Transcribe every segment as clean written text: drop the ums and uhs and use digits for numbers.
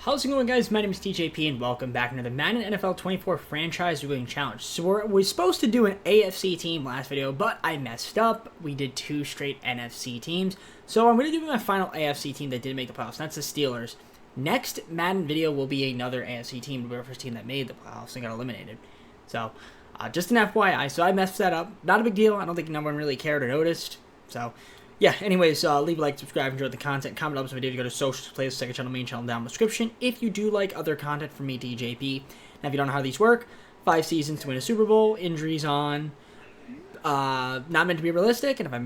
How's it going, guys? My name is TJP and welcome back to another Madden NFL 24 Franchise Rebuilding Challenge. So we're supposed to do an AFC team last video, but I messed up. We did 2 straight NFC teams. So I'm going to do my final AFC team that did make the playoffs. That's the Steelers. Next Madden video will be another AFC team, the first team that made the playoffs and got eliminated. So just an FYI. So I messed that up. Not a big deal. I don't think no one really cared or noticed. So yeah, anyways, leave a like, subscribe, enjoy the content, comment up some video, go to socials, playlist, second channel, main channel down in the description if you do like other content from me, DJP. Now, if you don't know how these work, 5 seasons to win a Super Bowl, injuries on, not meant to be realistic, and if I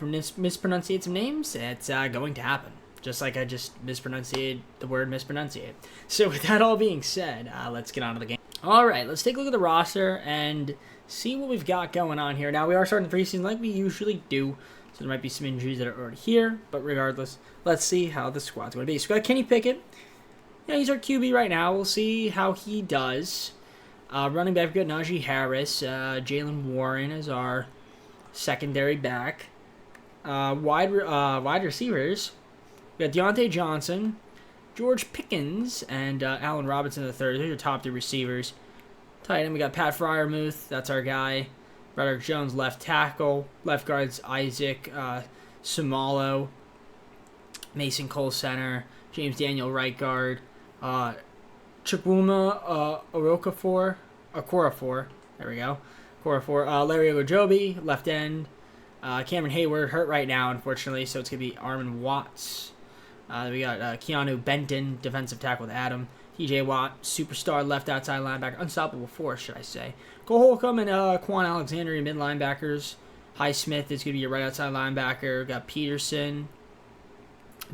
mispronunciate some names, it's going to happen. Just like I just mispronunciated the word mispronunciate. So with that all being said, let's get on to the game. Alright, let's take a look at the roster and see what we've got going on here. Now, we are starting the preseason like we usually do. So there might be some injuries that are already here, but regardless, let's see how the squad's going to be. So we got Kenny Pickett. You know, he's our QB right now. We'll see how he does. Running back, we've got Najee Harris. Jalen Warren is our secondary back. Wide receivers, we got Deontay Johnson, George Pickens, and Allen Robinson III. Those are your top 3 receivers. Tight end, we got Pat Freiermuth. That's our guy. Roderick Jones, left tackle. Left guards, Isaac Sumalo. Mason Cole, center. James Daniel, right guard. Chukwuma Okorafor. There we go. Okorafor. Larry Ogunjobi, left end. Cameron Hayward, hurt right now, unfortunately, so it's going to be Armin Watts. We got Keanu Benton, defensive tackle with Adam. TJ Watt, superstar left outside linebacker. Unstoppable force, should I say. Cole Holcomb and Quan Alexander, your mid linebackers. Highsmith is going to be your right outside linebacker. Got Peterson,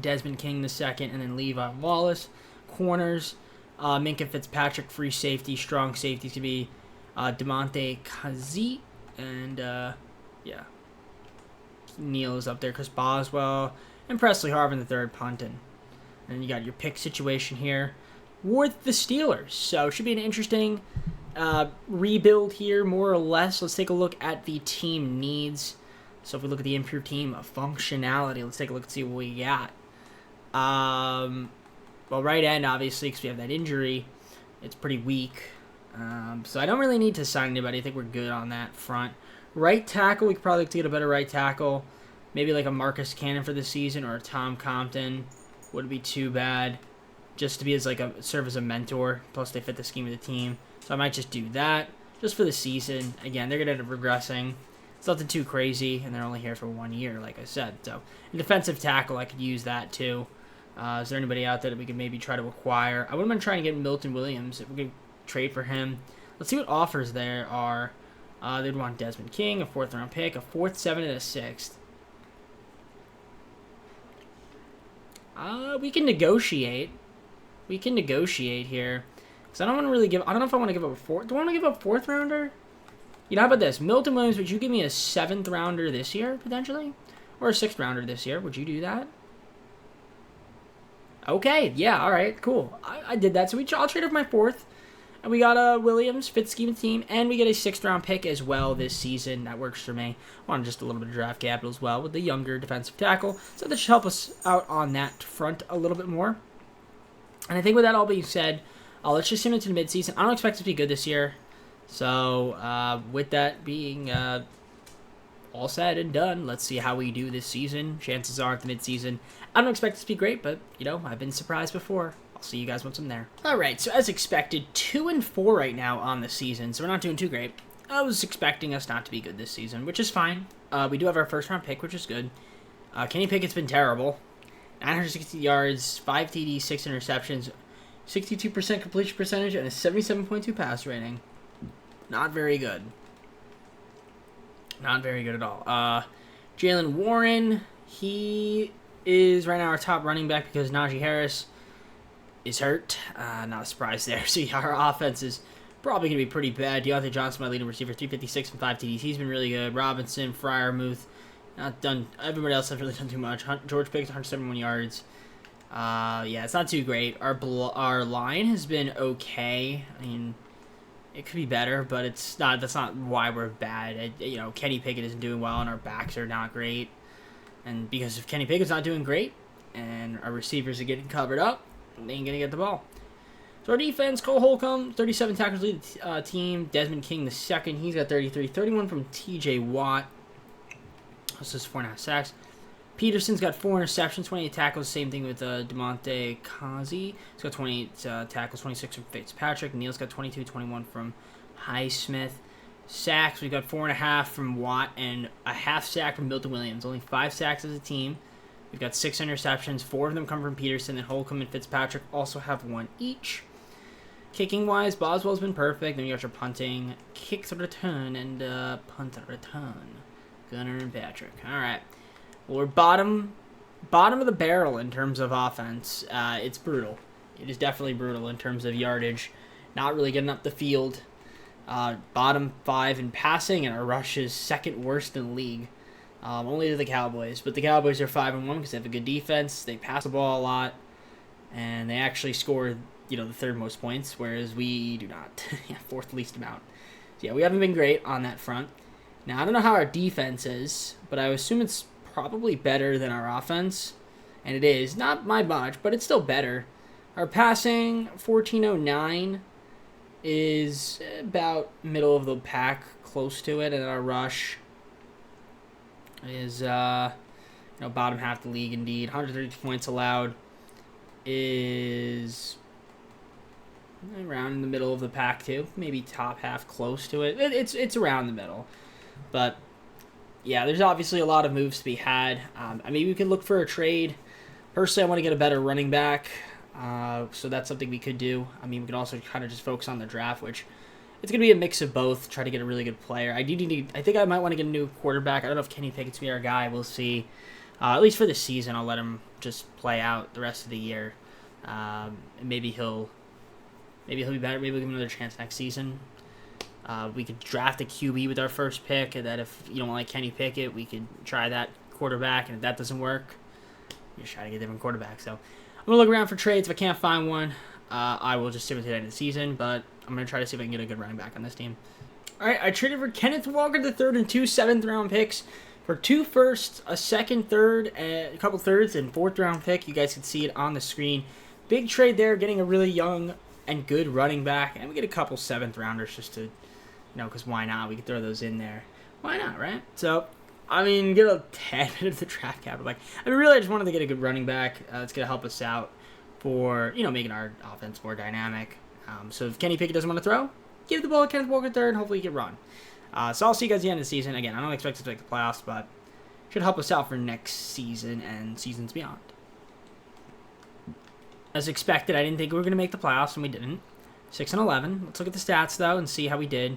Desmond King the second, and then Levi Wallace. Corners, Minka Fitzpatrick, free safety. Strong safety is going to be DeMonte Kazee. And, yeah. Neal is up there. Chris Boswell. And Presley Harvin III punting. And you got your pick situation here with the Steelers. So it should be an interesting rebuild here, more or less. Let's take a look at the team needs. So if we look at the improved team functionality, let's take a look and see what we got. Well, right end, obviously, because we have that injury, it's pretty weak. So I don't really need to sign anybody. I think we're good on that front. Right tackle, we could probably get a better right tackle. Maybe like a Marcus Cannon for the season or a Tom Compton. Wouldn't be too bad. Just to be as serve as a mentor. Plus they fit the scheme of the team. So I might just do that. Just for the season. Again, they're going to end up regressing. It's nothing too crazy. And they're only here for 1 year, like I said. So, a defensive tackle, I could use that too. Is there anybody out there that we could maybe try to acquire? I wouldn't mind trying to get Milton Williams. If we could trade for him. Let's see what offers there are. They'd want Desmond King, a 4th round pick, a 4th, 7th, and a 6th. We can negotiate. We can negotiate here. Because I don't want to really give... I don't know if I want to give up a 4th... Do I want to give up a 4th rounder? You know, how about this? Milton Williams, would you give me a 7th rounder this year, potentially? Or a 6th rounder this year? Would you do that? Okay, yeah, alright, cool. I did that. So I'll trade off my 4th. And we got Williams, 5th scheme of the team. And we get a 6th round pick as well this season. That works for me. I want just a little bit of draft capital as well with the younger defensive tackle. So that should help us out on that front a little bit more. And I think with that all being said, let's just send it to the midseason. I don't expect it to be good this year. So with that being all said and done, let's see how we do this season. Chances are at the midseason, I don't expect it to be great, but, you know, I've been surprised before. I'll see you guys once I'm there. Alright, so as expected, 2-4 right now on the season, so we're not doing too great. I was expecting us not to be good this season, which is fine. We do have our 1st round pick, which is good. Kenny Pickett's been terrible. 960 yards, 5 TDs, 6 interceptions, 62% completion percentage, and a 77.2 pass rating. Not very good. Not very good at all. Jalen Warren, he is right now our top running back because Najee Harris is hurt. Not a surprise there. So yeah, our offense is probably going to be pretty bad. Deontay Johnson, my leading receiver, 356 and 5 TDs. He's been really good. Robinson, Freiermuth, not done. Everybody else has really done too much. George Pickens, 171 yards. Yeah, it's not too great. Our line has been okay. I mean, it could be better, but it's not. That's not why we're bad. You know, Kenny Pickett isn't doing well, and our backs are not great. And because if Kenny Pickett's not doing great, and our receivers are getting covered up, they ain't going to get the ball. So our defense, Cole Holcomb, 37 tackles lead the team. Desmond King the second, he's got 33. 31 from TJ Watt. This is 4.5 sacks. Peterson's got 4 interceptions, 28 tackles. Same thing with DeMonte Kazi. He's got 28 tackles, 26 from Fitzpatrick. Neal's got 22, 21 from Highsmith. Sacks, we've got 4.5 from Watt and a half sack from Milton Williams. Only 5 sacks as a team. We've got 6 interceptions. 4 of them come from Peterson, and Holcomb and Fitzpatrick also have 1 each. Kicking-wise, Boswell's been perfect. Then you got your punting, kick to return, and punt return. Gunner and Patrick. All right. Well, we're bottom of the barrel in terms of offense. It's brutal. It is definitely brutal in terms of yardage. Not really getting up the field. Bottom 5 in passing, and our rush is second worst in the league. Only to the Cowboys. But the Cowboys are 5-1 because they have a good defense. They pass the ball a lot. And they actually score, the third most points, whereas we do not. Yeah, fourth least amount. So, yeah, we haven't been great on that front. Now, I don't know how our defense is, but I assume it's probably better than our offense. And it is. Not by much, but it's still better. Our passing, 1409, is about middle of the pack, close to it. And our rush is, bottom half of the league indeed. 132 points allowed is around in the middle of the pack too. Maybe top half, close to it. It's around the middle. But, yeah, there's obviously a lot of moves to be had. We could look for a trade. Personally, I want to get a better running back. So that's something we could do. We could also kind of just focus on the draft, which it's going to be a mix of both. Try to get a really good player. I think I might want to get a new quarterback. I don't know if Kenny Pickett's be our guy. We'll see. At least for the season, I'll let him just play out the rest of the year. Maybe he'll be better. Maybe we'll give him another chance next season. We could draft a QB with our first pick, and that if you don't like Kenny Pickett, we could try that quarterback, and if that doesn't work, we just try to get a different quarterback. So I'm going to look around for trades. If I can't find one, I will just stick with it at the end of the season, but I'm going to try to see if I can get a good running back on this team. All right, I traded for Kenneth Walker the third and 2 7th-round picks for 2 firsts, a second, third, a couple thirds, and 4th-round pick. You guys can see it on the screen. Big trade there, getting a really young and good running back, and we get a couple 7th-rounders just to, because why not? We could throw those in there. Why not, right? So, get a tad bit of the draft capital back. Really, I just wanted to get a good running back. It's going to help us out for, making our offense more dynamic. So if Kenny Pickett doesn't want to throw, give the ball to Kenneth Walker third, and hopefully he can run. So I'll see you guys at the end of the season. Again, I don't expect us to make the playoffs, but should help us out for next season and seasons beyond. As expected, I didn't think we were going to make the playoffs, and we didn't. 6-11. Let's look at the stats, though, and see how we did.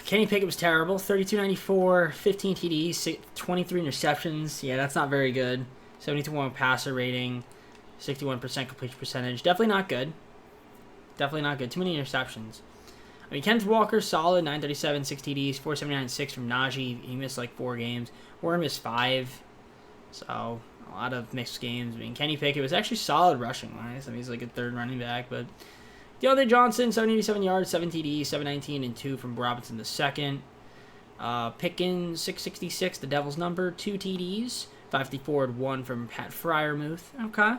Kenny Pickett was terrible. 32.94, 15 TDs, 23 interceptions. Yeah, that's not very good. 72.1 passer rating, 61% completion percentage. Definitely not good. Definitely not good. Too many interceptions. Kenneth Walker, solid. 937, 6 TDs, 479, 6 from Najee. He missed 4 games. Warren missed 5. So, a lot of mixed games. Kenny Pickett was actually solid rushing-wise. He's a third running back, but DeAndre Johnson, 787 yards, 7 TDs, 719, and 2 from Robinson the second. Pickens, 666, the Devil's number, 2 TDs, 554 and 1 from Pat Fryermuth. Okay.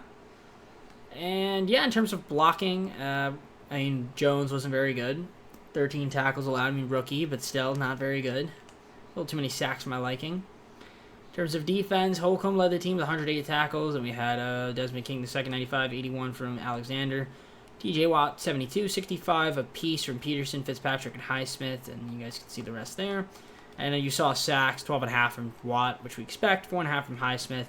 And, yeah, in terms of blocking, Jones wasn't very good. 13 tackles allowed. Rookie, but still not very good. A little too many sacks for my liking. In terms of defense, Holcomb led the team with 108 tackles, and we had Desmond King the second, 95, 81 from Alexander. TJ Watt, 72, 65 apiece from Peterson, Fitzpatrick, and Highsmith, and you guys can see the rest there. And then you saw sacks, 12.5 from Watt, which we expect, 4.5 from Highsmith.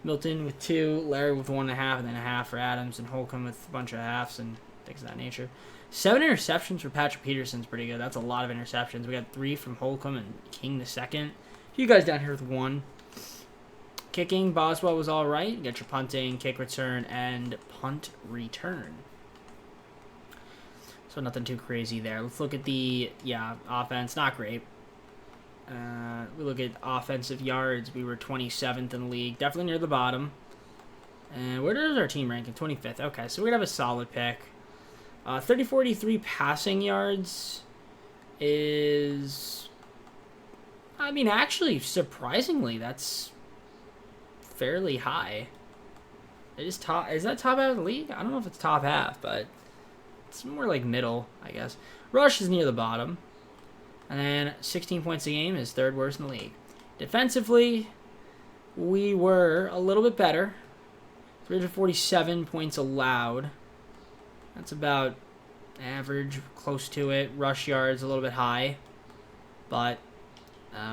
Milton with 2, Larry with 1.5, and then a half for Adams, and Holcomb with a bunch of halves and things of that nature. 7 interceptions for Patrick Peterson's pretty good. That's a lot of interceptions. We got 3 from Holcomb and King the second. You guys down here with 1. Kicking, Boswell was all right. You got your punting, kick return, and punt return. So nothing too crazy there. Let's look at the, offense. Not great. We look at offensive yards. We were 27th in the league. Definitely near the bottom. And where does our team rank? In 25th. Okay, so we're going to have a solid pick. 30-43 passing yards is... actually, surprisingly, that's fairly high. It is top. Is that top half of the league? I don't know if it's top half, but it's more like middle, I guess. Rush is near the bottom. And then 16 points a game is third worst in the league. Defensively, we were a little bit better. 347 points allowed. That's about average, close to it. Rush yards a little bit high. But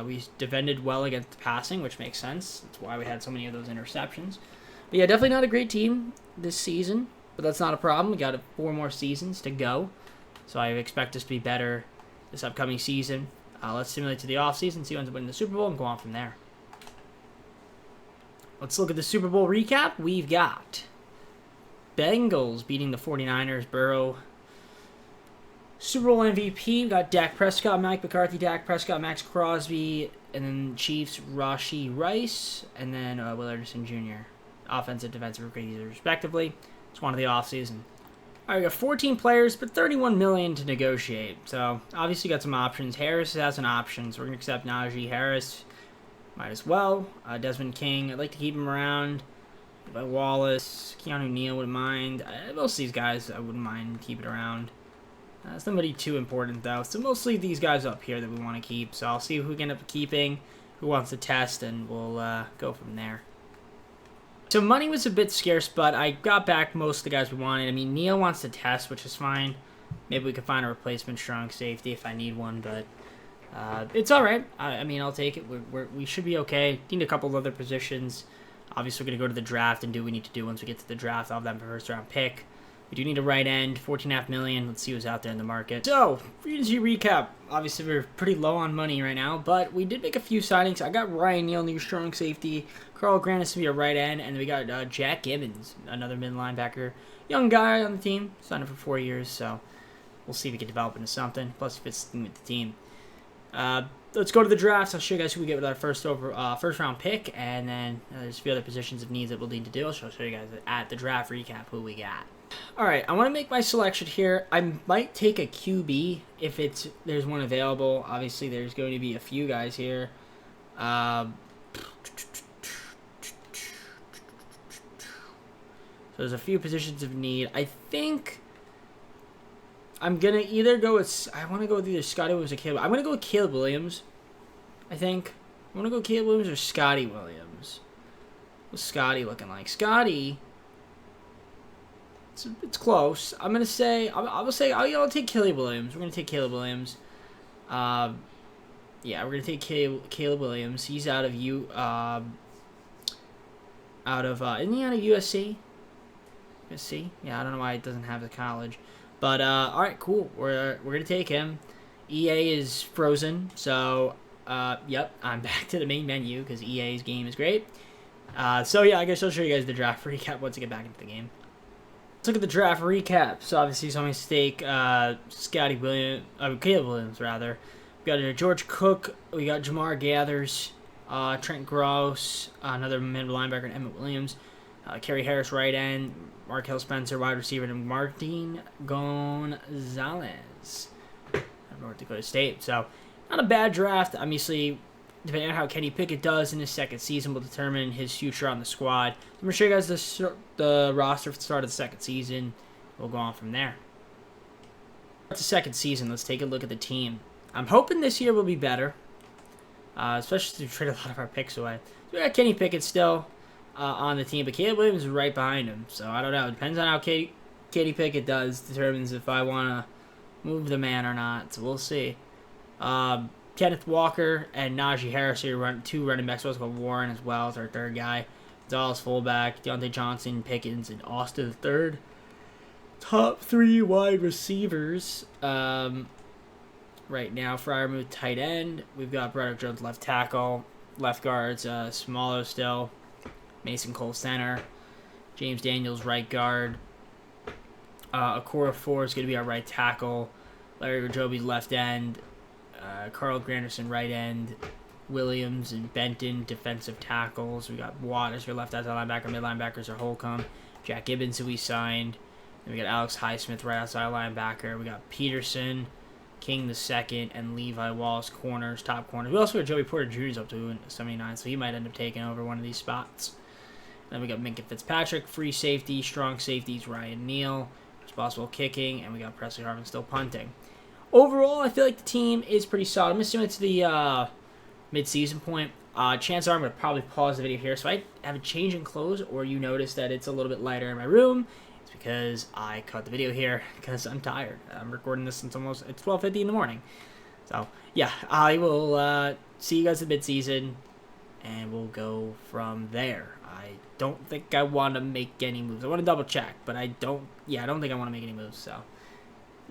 we defended well against the passing, which makes sense. That's why we had so many of those interceptions. But yeah, definitely not a great team this season. But that's not a problem. We got 4 more seasons to go. So I expect us to be better this upcoming season. Let's simulate to the offseason, see who ends up winning the Super Bowl, and go on from there. Let's look at the Super Bowl recap. We've got Bengals beating the 49ers. Burrow, Super Bowl MVP. We got Dak Prescott, Mike McCarthy, Dak Prescott, Max Crosby, and then Chiefs, Rashee Rice, and then Will Anderson Jr. Offensive, defensive rookies, respectively. It's one of the offseason. All right, we got 14 players, but $31 million to negotiate. So, obviously got some options. Harris has an option, so we're going to accept Najee Harris. Might as well. Desmond King, I'd like to keep him around. Wallace, Keanu Neal wouldn't mind. Most of these guys I wouldn't mind keeping around. Somebody too important, though. So, mostly these guys up here that we want to keep. So, I'll see who we can end up keeping, who wants to test, and we'll go from there. So money was a bit scarce, but I got back most of the guys we wanted. I mean, Neal wants to test, which is fine. Maybe we could find a replacement strong safety if I need one, but it's all right. I mean, I'll take it. We should be okay. Need a couple of other positions. Obviously, we're going to go to the draft and do what we need to do once we get to the draft. I'll have that first-round pick. We do need a right end, $14.5 million. Let's see who's out there in the market. So, free agency recap. Obviously, we're pretty low on money right now, but we did make a few signings. I got Ryan Neal, new strong safety. Carl Grant is to be a right end, and we got Jack Gibbons, another mid linebacker. Young guy on the team, signed up for 4 years, so we'll see if we can develop into something. Plus, if it's with the team. Let's go to the draft. I'll show you guys who we get with our first round pick, and then there's a few other positions of needs that we'll need to do. I'll show you guys at the draft recap who we got. All right, I want to make my selection here. I might take a QB if there's one available. Obviously, there's going to be a few guys here. So there's a few positions of need. I think I'm going to either go with... I want to go with either Scotty Williams or Caleb. I'm going to go with Caleb Williams, I think. I want to go Caleb Williams or Scotty Williams. What's Scotty looking like? Scotty... It's close. I'm gonna say I'll take Caleb Williams. We're gonna take Caleb Williams. Yeah, we're gonna take Caleb Williams. He's out of isn't he out of USC? USC? Yeah, I don't know why it doesn't have the college. But all right, cool. We're gonna take him. EA is frozen, so yep, I'm back to the main menu because EA's game is great. So yeah, I guess I'll show you guys the draft recap once I get back into the game. Let's look at the draft recap. So obviously, so I'm going to stake Caleb Williams, rather. We got George Cook. We got Jamar Gathers, Trent Gross, another mid linebacker, and Emmett Williams. Kerry Harris, right end. Markel Spencer, wide receiver, and Martin Gonzalez of North Dakota State. So not a bad draft. Obviously, depending on how Kenny Pickett does in his second season will determine his future on the squad. I'm going to show you guys the roster for the start of the second season. We'll go on from there. It's the second season. Let's take a look at the team. I'm hoping this year will be better, especially since we've traded a lot of our picks away. So we got Kenny Pickett still on the team, but Caleb Williams is right behind him. So I don't know. It depends on how Kenny Pickett does, determines if I want to move the man or not. So we'll see. Kenneth Walker and Najee Harris are two running backs. Let's go Warren as well as our third guy. Dallas fullback, Deontay Johnson, Pickens, and Austin the third. Top 3 wide receivers. Right now, Freiermuth tight end. We've got Broderick Jones left tackle. Left guards, Smallo still. Mason Cole center. James Daniels right guard. Akora Ford is going to be our right tackle. Larry Rajobi left end. Carl Granderson right end. Williams and Benton defensive tackles. We got Waters for left outside linebacker. Mid linebackers are Holcomb. Jack Gibbons, who we signed. Then we got Alex Highsmith right outside linebacker. We got Peterson, King the second, and Levi Wallace corners, top corners. We also got Joey Porter Jr. up to 79, so he might end up taking over one of these spots. Then we got Minka Fitzpatrick, free safety, strong safeties, Ryan Neal, responsible kicking, and we got Presley Harvin still punting. Overall, I feel like the team is pretty solid. I'm assuming it's the mid-season point. Chances are I'm going to probably pause the video here. So I have a change in clothes, or you notice that it's a little bit lighter in my room. It's because I cut the video here because I'm tired. I'm recording this since it's 12:50 in the morning. So, yeah, I will see you guys at mid-season, and we'll go from there. I don't think I want to make any moves. I want to double check, but I don't think I want to make any moves, so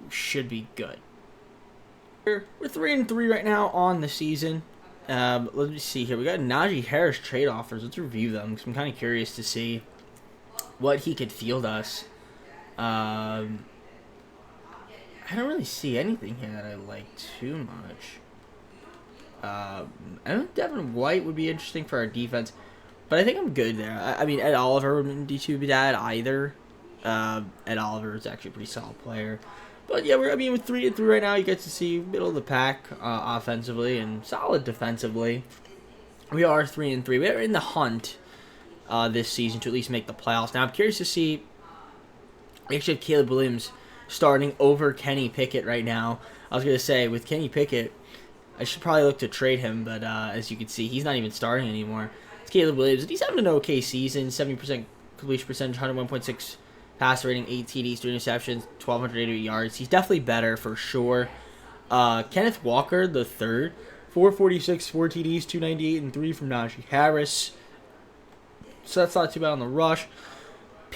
should be good. We're 3-3 right now on the season. Let me see here. We got Najee Harris trade offers. Let's review them because I'm kind of curious to see what he could field us. I don't really see anything here that I like too much. I think Devin White would be interesting for our defense, but I think I'm good there. I mean, Ed Oliver wouldn't be too bad either. Ed Oliver is actually a pretty solid player. But yeah, with 3-3 right now, you get to see middle of the pack offensively and solid defensively. We are 3-3. We're in the hunt this season to at least make the playoffs. Now I'm curious to see. We actually have Caleb Williams starting over Kenny Pickett right now. I was gonna say with Kenny Pickett, I should probably look to trade him, but as you can see, he's not even starting anymore. It's Caleb Williams, and he's having an okay season. 70% completion percentage, 101.6. Pass rating, 8 TDs, 3 interceptions, 1,288 yards. He's definitely better for sure. Kenneth Walker, the third, 446, 4 TDs, 298, and 3 from Najee Harris. So that's not too bad on the rush.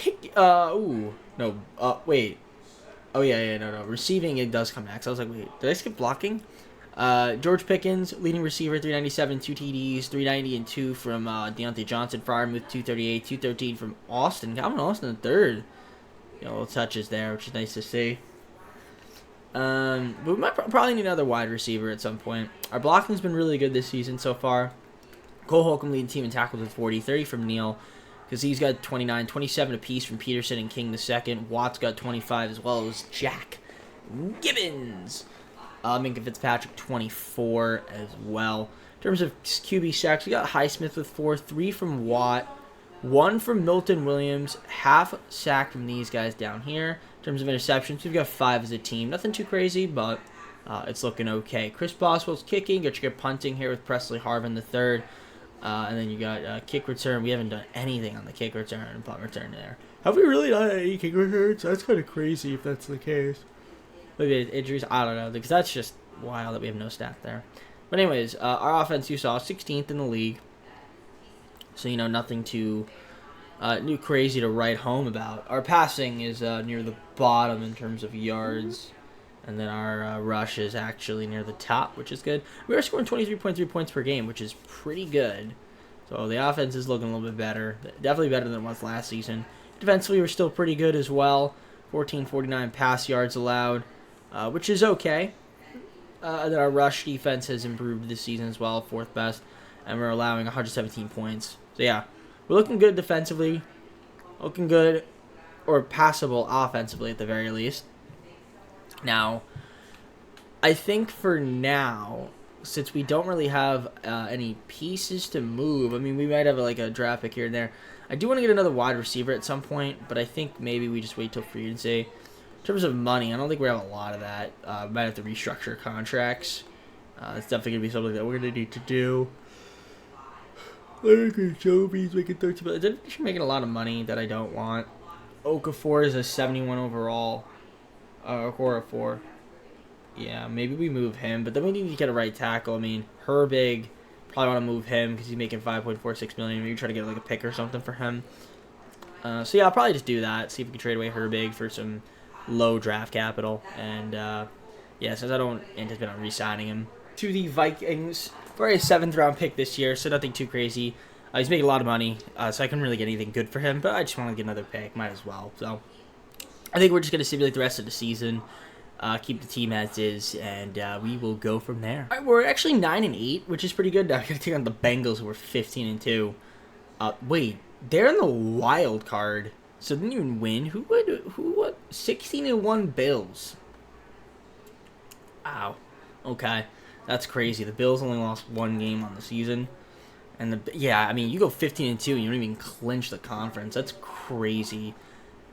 Wait. Oh, no. Receiving, it does come next. I was like, wait, did I skip blocking? George Pickens, leading receiver, 397, 2 TDs, 390, and 2 from Deontay Johnson. Freiermuth, 238, 213 from Austin. Calvin Austin, the third. Little touches there, which is nice to see. But we might probably need another wide receiver at some point. Our blocking's been really good this season so far. Cole Holcomb leading team in tackles with 40, 30 from Neal, because he's got 29, 27 apiece from Peterson and King II. Watt's got 25 as well as Jack Gibbons. Minka Fitzpatrick 24 as well. In terms of QB sacks, we got Highsmith with 4, 3 from Watt. 1 from Milton Williams, half sack from these guys down here. In terms of interceptions, we've got 5 as a team. Nothing too crazy, but it's looking okay. Chris Boswell's kicking. Got your punting here with Presley Harvin the third. And then you got kick return. We haven't done anything on the kick return and punt return there. Have we really done any kick returns? That's kind of crazy if that's the case. Maybe it's injuries. I don't know, because that's just wild that we have no stat there. But anyways, our offense, you saw, 16th in the league. So, nothing too new crazy to write home about. Our passing is near the bottom in terms of yards. And then our rush is actually near the top, which is good. We are scoring 23.3 points per game, which is pretty good. So the offense is looking a little bit better. Definitely better than it was last season. Defensively, we're still pretty good as well. 1449 pass yards allowed, which is okay. And then our rush defense has improved this season as well, 4th best. And we're allowing 117 points. So, yeah, we're looking good defensively. Looking good, or passable offensively at the very least. Now, I think for now, since we don't really have any pieces to move, we might have a draft pick here and there. I do want to get another wide receiver at some point, but I think maybe we just wait till free agency. In terms of money, I don't think we have a lot of that. Might have to restructure contracts. It's definitely going to be something that we're going to need to do. Joby's making 13, but they're making a lot of money that I don't want. Okafor is a 71 overall. Okafor. Yeah, maybe we move him, but then we need to get a right tackle. Herbig, probably want to move him because he's making $5.46 million. Maybe try to get a pick or something for him. So yeah, I'll probably just do that. See if we can trade away Herbig for some low draft capital. And yeah, since I don't anticipate on re-signing him to the Vikings. For a 7th round pick this year, so nothing too crazy. He's making a lot of money, so I couldn't really get anything good for him, but I just want to get another pick. Might as well. So I think we're just going to simulate the rest of the season, keep the team as is, and we will go from there. All right, we're actually 9-8, which is pretty good. Now we're going to take on the Bengals, who are 15-2. Wait, they're in the wild card, so they didn't even win. Who would? 16-1 Bills. Wow. Okay. That's crazy. The Bills only lost 1 game on the season. And yeah, I mean, you go 15-2 and you don't even clinch the conference. That's crazy.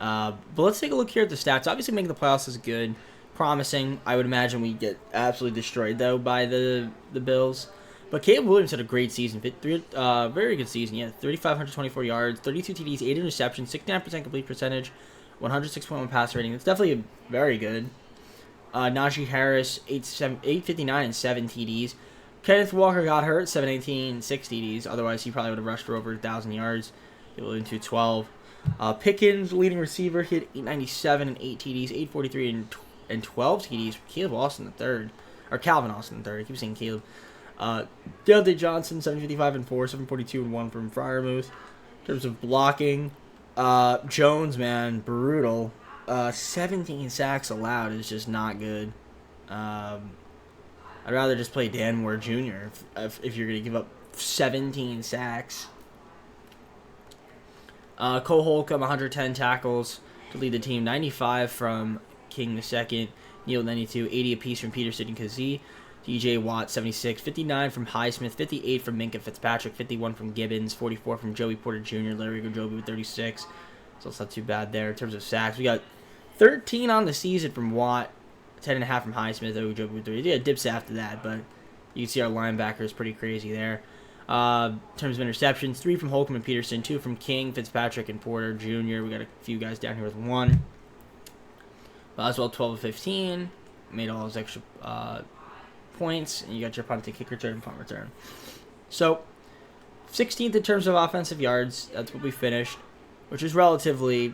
But let's take a look here at the stats. Obviously, making the playoffs is good, promising. I would imagine we get absolutely destroyed though by the Bills. But Caleb Williams had a great season, very good season. Yeah, 3,524 yards, 32 TDs, 8 interceptions, 69% complete percentage, 106.1 passer rating. That's definitely very good. Najee Harris, 859 and 7 TDs. Kenneth Walker got hurt, 718, 6 TDs. Otherwise, he probably would have rushed for over 1,000 yards. He went into 12. Pickens, leading receiver, hit 897 and 8 TDs, 843 and 12 TDs. Caleb Austin the third, or Calvin Austin the third. I keep saying Caleb. Deontay Johnson, 755 and 4, 742 and 1 from Freiermuth. In terms of blocking, Jones, man, brutal. 17 sacks allowed is just not good. I'd rather just play Dan Moore Jr. if you're going to give up 17 sacks. Cole Holcomb, 110 tackles to lead the team. 95 from King II. Neal, 92. 80 apiece from Peterson and Kazee. DJ Watt, 76. 59 from Highsmith. 58 from Minka Fitzpatrick. 51 from Gibbons. 44 from Joey Porter Jr. Larry Gojobi with 36. So it's not too bad there in terms of sacks. We got 13 on the season from Watt. 10.5 from Highsmith. Ojobi with 30. Yeah, dips after that, but you can see our linebacker is pretty crazy there. In terms of interceptions, 3 from Holcomb and Peterson, 2 from King, Fitzpatrick, and Porter Jr. We got a few guys down here with 1. Boswell, 12 of 15. Made all those extra points. And you got your punt to kick return and punt return. So, 16th in terms of offensive yards. That's what we finished, which is relatively,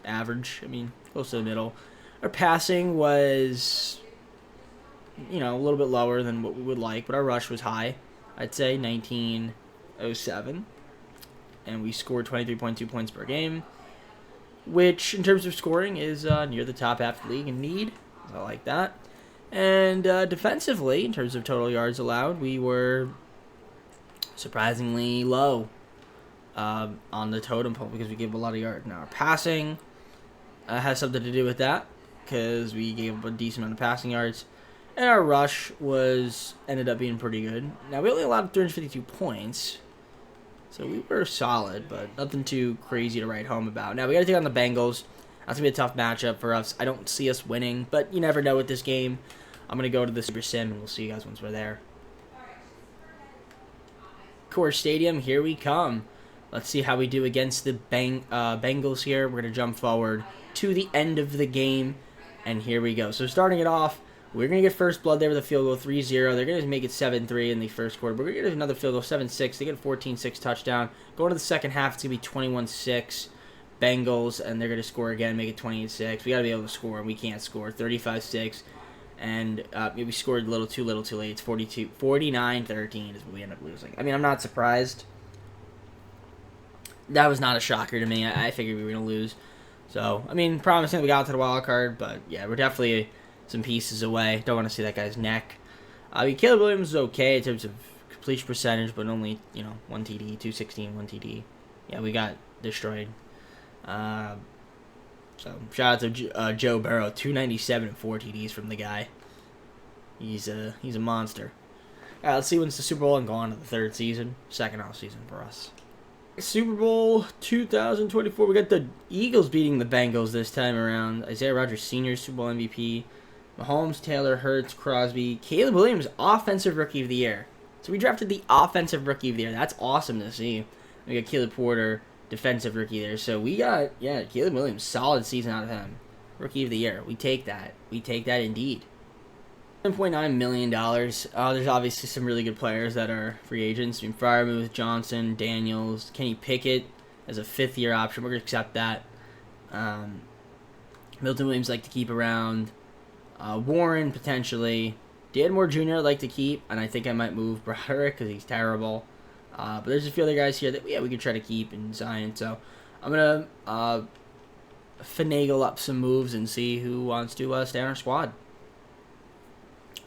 average. I mean, close to the middle. Our passing was, a little bit lower than what we would like, but our rush was high. I'd say 1907. And we scored 23.2 points per game, which in terms of scoring is near the top half of the league in need. I like that. And defensively, in terms of total yards allowed, we were surprisingly low on the totem pole because we gave a lot of yards. Now, our passing has something to do with that because we gave up a decent amount of passing yards. And our rush ended up being pretty good. Now, we only allowed 352 points. So we were solid, but nothing too crazy to write home about. Now, we got to take on the Bengals. That's going to be a tough matchup for us. I don't see us winning, but you never know with this game. I'm going to go to the Super Sim, and we'll see you guys once we're there. Coors Stadium, here we come. Let's see how we do against the Bengals here. We're going to jump forward to the end of the game, and here we go. So starting it off, we're going to get first blood there with a field goal, 3-0. They're going to make it 7-3 in the first quarter. We're going to get another field goal, 7-6. They get a 14-6 touchdown. Going to the second half, it's going to be 21-6 Bengals, and they're going to score again, make it 28-6. We got to be able to score, and we can't score. 35-6. And we scored a little too late. It's 49-13 is what we end up losing. I mean, I'm not surprised. That was not a shocker to me. I figured we were going to lose. So, I mean, promising we got to the wild card, but yeah, we're definitely some pieces away. Don't want to see that guy's neck. Caleb Williams is okay in terms of completion percentage, but only, 1 TD, 216, 1 TD. Yeah, we got destroyed. So, shout out to Joe Burrow, 297 and 4 TDs from the guy. He's a monster. All right, let's see when's the Super Bowl and go on to the third season. Second off season for us. Super Bowl 2024. We got the Eagles beating the Bengals this time around. Isaiah Rodgers Sr. Super Bowl MVP. Mahomes, Taylor, Hurts, Crosby. Caleb Williams, Offensive Rookie of the Year. So we drafted the Offensive Rookie of the Year. That's awesome to see. We got Caleb Porter, Defensive Rookie there. So we got, Caleb Williams, solid season out of him. Rookie of the Year. We take that. We take that indeed. $7.9 million. There's obviously some really good players that are free agents. I mean, Freiermuth, Johnson, Daniels, Kenny Pickett as a fifth-year option. We're going to accept that. Milton Williams like to keep around. Warren, potentially. Dan Moore Jr. I'd like to keep, and I think I might move Broderick because he's terrible. But there's a few other guys here that, we could try to keep in Zion. So I'm going to finagle up some moves and see who wants to stay on our squad.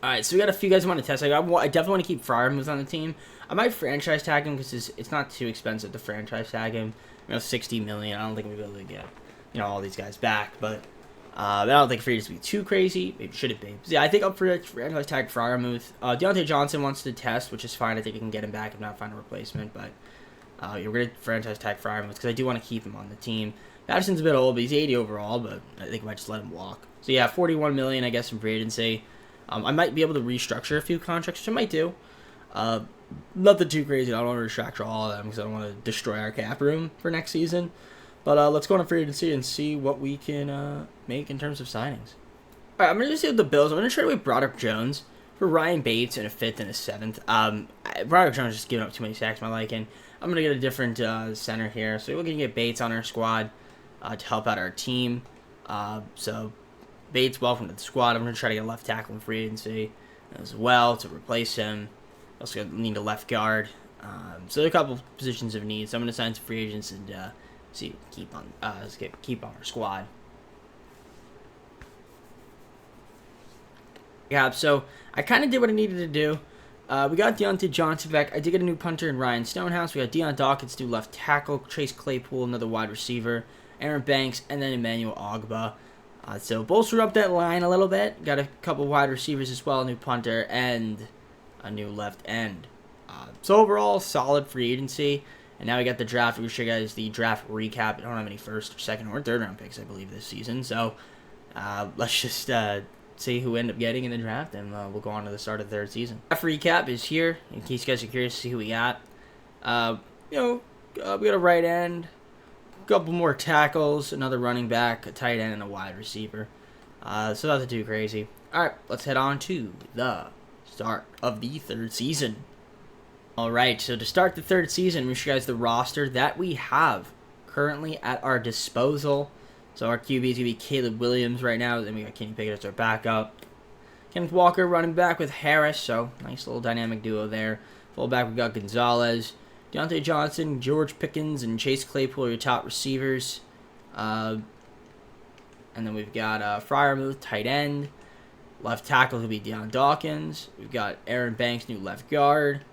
All right, so we got a few guys I want to test. I definitely want to keep Freiermuth on the team. I might franchise tag him because it's not too expensive to franchise tag him. $60 million. I don't think we'll be able to get all these guys back, but But I don't think free agency will be too crazy. Maybe should it be? So yeah, I think up for franchise tag Freiermuth. Deontay Johnson wants to test, which is fine. I think we can get him back if not find a replacement. But you're going to franchise tag Freiermuth because I do want to keep him on the team. Patterson's a bit old, but he's 80 overall. But I think I might just let him walk. So yeah, 41 million, I guess, from free agency. I might be able to restructure a few contracts, which I might do. Nothing too crazy. I don't want to restructure all of them because I don't want to destroy our cap room for next season. But let's go on free agency and see what we can make in terms of signings. All right, I'm going to see with the Bills. I'm going to trade away Broderick Jones for Ryan Bates in a 5th and a 7th. Broderick Jones just giving up too many sacks to my liking. I'm going to get a different center here. So we're going to get Bates on our squad to help out our team. So Bates, welcome to the squad. I'm going to try to get a left tackle in free agency as well to replace him. Also need a left guard. So there are a couple positions of need. So I'm going to sign some free agents and see keep on our squad. Yeah, so I kind of did what I needed to do. We got Deontay Johnson back. I did get a new punter in Ryan Stonehouse. We got Deion Dawkins, new left tackle. Chase Claypool, another wide receiver. Aaron Banks, and then Emmanuel Ogbah. So bolstered up that line a little bit. Got a couple wide receivers as well, a new punter, and a new left end. So overall, solid free agency. And now we got the draft. We'll show you guys the draft recap. I don't have any first, or second, or third round picks, I believe, this season. So let's just see who we end up getting in the draft, and we'll go on to the start of the third season. Draft recap is here, in case you guys are curious to see who we got. We got a right end, a couple more tackles, another running back, a tight end, and a wide receiver. So nothing too crazy. All right, let's head on to the start of the third season. Alright, so to start the third season, we show you guys the roster that we have currently at our disposal. So our QB is going to be Caleb Williams right now. Then we got Kenny Pickett as our backup. Kenneth Walker running back with Harris. So nice little dynamic duo there. Fullback, we got Gonzalez. Deontay Johnson, George Pickens, and Chase Claypool are your top receivers. And then we've got Freiermuth, tight end. Left tackle will be Deion Dawkins. We've got Aaron Banks, new left guard.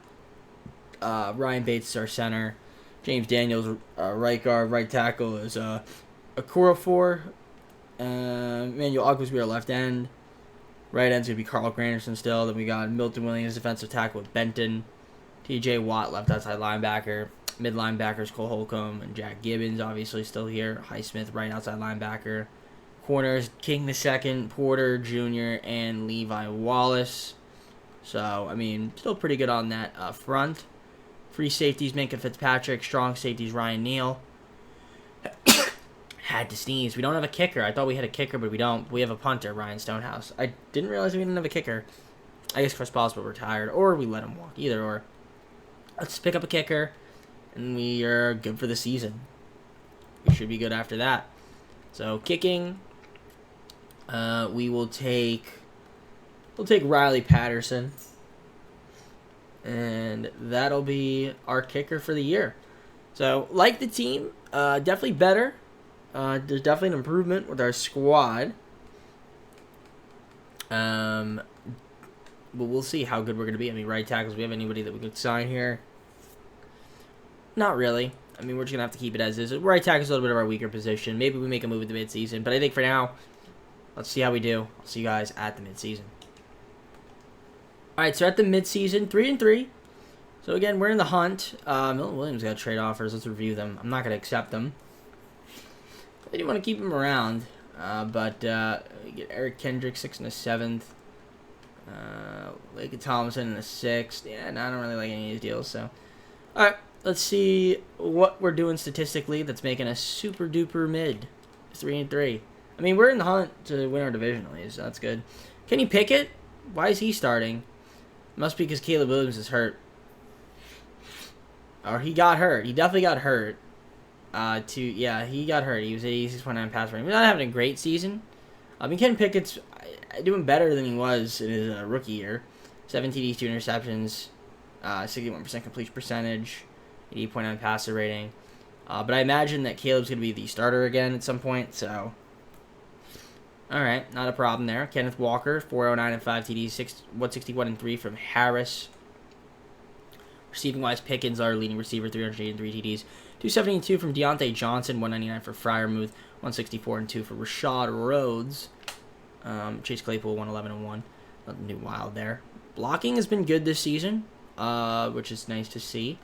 Ryan Bates is our center. James Daniels, right guard. Right tackle is Okorafor. Emmanuel Ogbah will be our left end. Right end's going to be Carl Granderson still. Then we got Milton Williams, defensive tackle with Benton. TJ Watt, left outside linebacker. Mid linebackers, Cole Holcomb and Jack Gibbons, obviously still here. Highsmith, right outside linebacker. Corners, King II, Porter Jr., and Levi Wallace. So, I mean, still pretty good on that front. Free safeties, Minka Fitzpatrick. Strong safeties, Ryan Neal. Had to sneeze. We don't have a kicker. I thought we had a kicker, but we don't. We have a punter, Ryan Stonehouse. I didn't realize we didn't have a kicker. I guess Chris Possible retired, or we let him walk. Either or. Let's pick up a kicker, and we are good for the season. We should be good after that. So, kicking. We'll take Riley Patterson. And that'll be our kicker for the year. So, like the team, definitely better. There's definitely an improvement with our squad. But we'll see how good we're going to be. I mean, right tackles, we have anybody that we could sign here? Not really. I mean, we're just going to have to keep it as is. Right tackle is a little bit of our weaker position. Maybe we make a move at the midseason. But I think for now, let's see how we do. I'll see you guys at the midseason. Alright, so at the midseason, 3-3. So again, we're in the hunt. Milton Williams got trade offers. Let's review them. I'm not going to accept them. I didn't want to keep him around. But we get Eric Kendrick, 6th and a 7th. Lake Thompson in the 6th. Yeah, no, I don't really like any of these deals. So, alright, let's see what we're doing statistically that's making us super duper mid. 3-3. I mean, we're in the hunt to win our division at least, so that's good. Kenny Pickett? Why is he starting? Must be because Caleb Williams is hurt. Or he got hurt. He definitely got hurt. Yeah, he got hurt. He was at 86.9 pass rating. He's not having a great season. I mean, Kenny Pickett's doing better than he was in his rookie year. 7 TDs, 2 interceptions, 61% completion percentage, 88.9 passer rating. But I imagine that Caleb's going to be the starter again at some point, so... Alright, not a problem there. Kenneth Walker, 409 and 5 TDs, 161 and 3 from Harris. Receiving-wise, Pickens, our leading receiver, 383 TDs. 272 from Deontay Johnson, 199 for Freiermuth, 164 and 2 for Rashad Rhodes. Chase Claypool 111 and 1. Nothing too wild there. Blocking has been good this season, which is nice to see.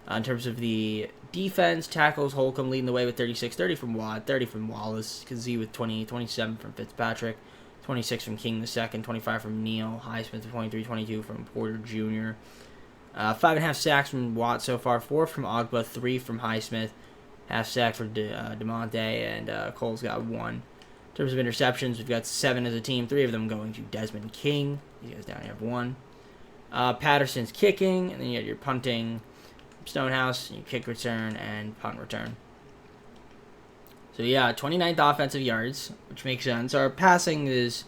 In terms of the defense, tackles, Holcomb leading the way with 36, 30 from Watt, 30 from Wallace, Kazee with 20, 27 from Fitzpatrick, 26 from King II, 25 from Neal, Highsmith 23, 22 from Porter Jr., 5.5 sacks from Watt so far, 4 from Ogba, 3 from Highsmith, half sack for DeMonte, and Cole's got 1. In terms of interceptions, we've got 7 as a team, 3 of them going to Desmond King. You guys down here have 1. Patterson's kicking, and then you got your punting, Stonehouse, your kick return, and punt return. So yeah, 29th offensive yards, which makes sense. Our passing is